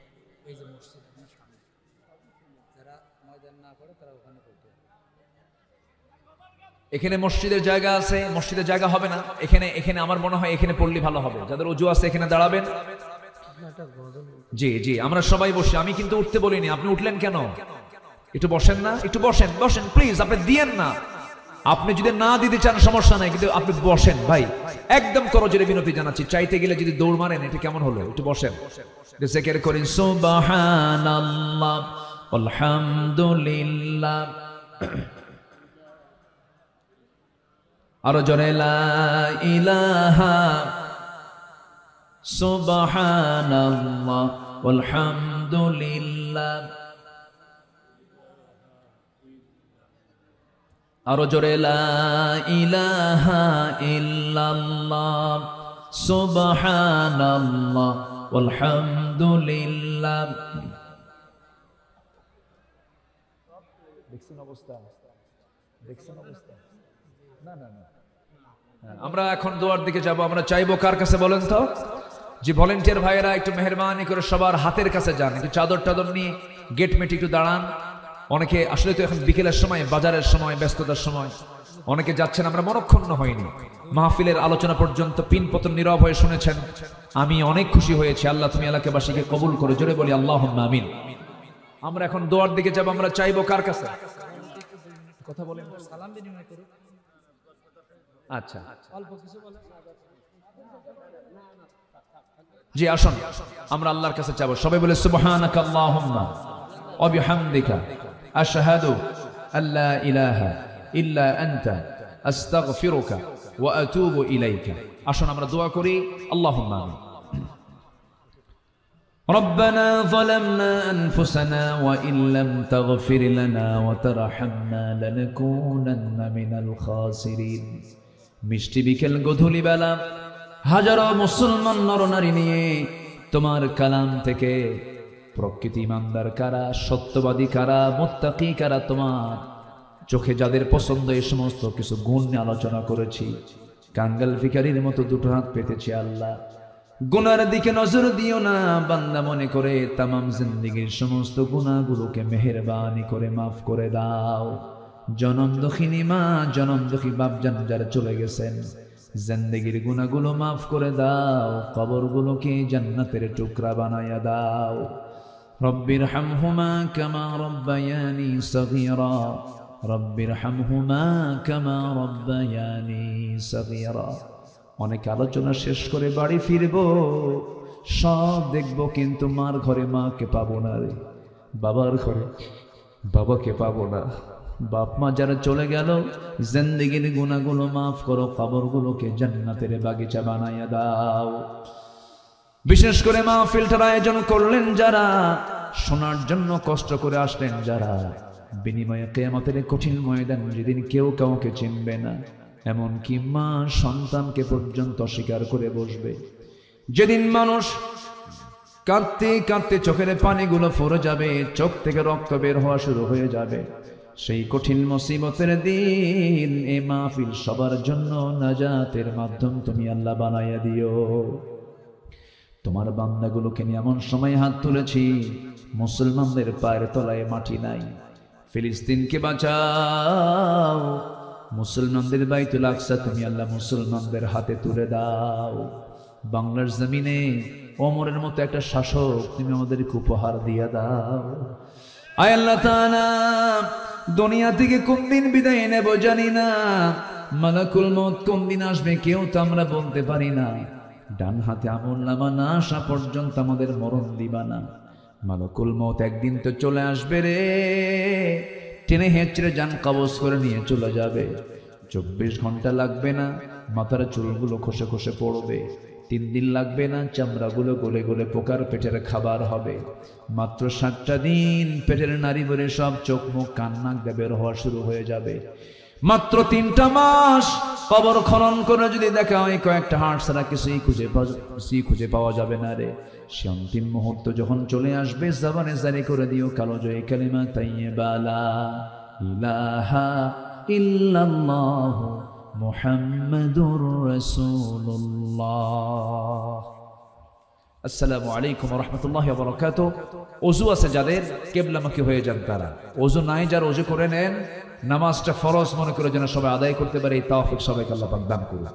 এই যে মসজিদ সামনে, যারা ময়দান না করে তারা ওখানে পড়তে হবে। এখানে মসজিদের জায়গা আছে, মসজিদের জায়গা হবে না এখানে। এখানে আমার মনে হয় এখানে পড়লে ভালো হবে। যাদের ওযু আছে এখানে দাঁড়াবেন। জি জি, আমরা সবাই বসি। আমি কিন্তু উঠতে বলিনি, আপনি উঠলেন কেন? একটু বসেন না, একটু বসেন, বসেন প্লিজ। আপনি দিয়েন না, আপনি যদি না দিতে চান সমস্যা নাই, কিন্তু আপনি বসেন ভাই। একদম করজোরে বিনতি জানাচ্ছি, চাইতে গেলে যদি দৌড় মারেন এটা কেমন হলো? একটু বসেন। জিকির করেন সুবহানাল্লাহ আলহামদুলিল্লাহ। আরো জোরে লা ইলাহা সুবহানাল্লাহ আলহামদুলিল্লাহ। আরো জোরে লা ইলাহা ইল্লাল্লাহ সুবহানাল্লাহ আলহামদুলিল্লাহ। দেখছেন অবস্থা? দেখছেন অবস্থা? না না না, আমরা এখন দোয়ার দিকে যাব। আমরা চাইবো কার কাছে বলেন তো? যে ভলেন্টিয়ার ভাইয়েরা একটু মেহেরবানি করে সবার হাতের কাছে যান, একটু চাদর টাদর নিয়ে গেট মেটে একটু দাঁড়ান। অনেকে আসলে তো এখন বিকেলের সময়, বাজারের সময়, ব্যস্ততার সময় অনেকে যাচ্ছেন। আমরা মনক্ষুণ্ণ হইনি, মাহফিলের আলোচনা পর্যন্ত পিনপতন নীরব হয়ে শুনেছেন। আমি অনেক খুশি হয়েছি। আল্লাহ তুমি এলাকাবাসীকে কবুল করে, জোরে বলি আল্লাহুম্মা আমিন। আমরা এখন দোয়ার দিকে যাব। আমরা চাইবো কার কাছে? কথা বলেন, সালাম বিনিময় করুন। আচ্ছা অল্প কিছু বলেন। জি, আসুন আমরা আল্লাহর কাছে চাইবো। সবাই বলে সুবহানাকা আল্লাহুম্মা ওয়া বিহামদিকা আশহাদু আল্লা ইলাহা ইল্লা আনতা আস্তাগফিরুকা ওয়া আতুবু ইলাইকা। আসুন আমরা দোয়া করি। আল্লাহুম্মা আমিন। ربنا ظلمنا أنفسنا وإن لم تغفر لنا وترحمنا لنكونن من الخاسرين। মিষ্টি বিকেল গধূলি বেলা হাজারো মুসলমান নরনারী নিয়ে তোমার কালাম থেকে প্রকৃতি ইমানদার কারা, সত্যবাদী কারা, মুত্তাকি কারা তোমার চোখে যাদের পছন্দ এই সমস্ত কিছু গুণ নিয়ে আলোচনা করেছি। কাঙ্গাল ভিখারির মতো দুটো হাত পেতেছি আল্লাহ, গুনার দিকে নজর দিও না। বান্দা মনে করে তামাম জিন্দেগীর সমস্ত গুনাহগুলোকে মেহেরবানি করে মাফ করে দাও। জনম দুঃখিনী মা, জনম দুঃখী বাপজান যারা চলে গেছেন, জিন্দেগীর গুনাহগুলো মাফ করে দাও, কবরগুলোকে জান্নাতের টুকরা বানায়া দাও। রব্বির হামহুমা কামা রব্বায়ানি সগীরা, রব্বির হামহুমা কামা রব্বায়ানি সগীরা। অনেক আলোচনা শেষ করে বাড়ি ফিরবো, সব দেখবো, কিন্তু মার ঘরে মাকে পাবো না রে, বাবার ঘরে বাবাকে পাবো না। বাপ মা যারা চলে গেল, জিন্দেগীর গুনাহগুলো মাফ করো, কবরগুলোকে জান্নাতের বাগিচা বানাইয়া দাও। বিশেষ করে মাহফিলটার আয়োজন করলেন যারা, শোনার জন্য কষ্ট করে আসলেন যারা, বিনিময়ে কিয়ামতের কঠিন ময়দান যেদিন কেউ কাউকে চিনবে না, এমনকি মা সন্তানকে পর্যন্ত অস্বীকার করে বসবে, যেদিন মানুষ কাঁদতে কাঁদতে চোখের পানিগুলো ফুরে যাবে, চোখ থেকে রক্ত বের হওয়া শুরু হয়ে যাবে, সেই কঠিন মুসিবতের দিন এই মাহফিল সবার জন্য নাজাতের মাধ্যম তুমি আল্লাহ বানাইয়া দিও। তোমার বান্দাগুলোকে নিয়ে এমন সময় হাত তুলেছি, মুসলমানদের পায়ের তলায় মাটি নাই। ফিলিস্তিনকে বাঁচাও, মুসলমানদের বাইতুল আকসা তুমি আল্লাহ মুসলমানদের হাতে তুলে দাও। বাংলার জমিনে ওমরের মতো একটা শাসক তুমি আমাদেরকে উপহার দিয়া দাও। আয় আল্লাহ তাআলা, দুনিয়া থেকে কোন দিন বিদায় নেব জানি না, মালাকুল মউত কোন দিন আসবে কেউ তো আমরা বলতে পারি না। ডান হাতে আমলনামা না আসা পর্যন্ত আমাদের মরণ দিবা না। মালাকুল মউত একদিন তো চলে আসবে রে, টেনে হেঁচড়ে জান কবজ করে নিয়ে চলে যাবে। 24 ঘন্টা লাগবে না, মাথার চুলগুলো খসে খসে পড়বে। 3 দিন লাগবে না, চামড়াগুলো গলে গলে পোকার পেটের খাবার হবে। মাত্র 7টা দিন পেটের নারী বলে সব চোখ মুখ কান নাক দিয়ে বের হওয়া শুরু হয়ে যাবে। মাত্র 3টা মাস কবর খনন করে যদি দেখা হয় কয়েকটা হাড় ছাড়া কিছুই খুঁজে পাওয়া যাবে না রে। সে অন্তিম মুহূর্ত যখন চলে আসবে, জবানে জারি করে দিও কালো জয়ী কালিমা তাইয়্যিবা লা ইলাহা ইল্লাল্লাহ মুহাম্মাদুর রাসূলুল্লাহ। আসসালামু আলাইকুম ওয়া রাহমাতুল্লাহি ওয়া বারাকাতুহু। ওযু আছে যাদের, কিবলামুখী হয়ে যান তারা। ওযু নাই যারা, ওযু করে নেন, নামাজটা ফরজ মনে করে যেন সবাই আদায় করতে পারে। এই তৌফিক সবাইকে আল্লাহ পাক দান করুন।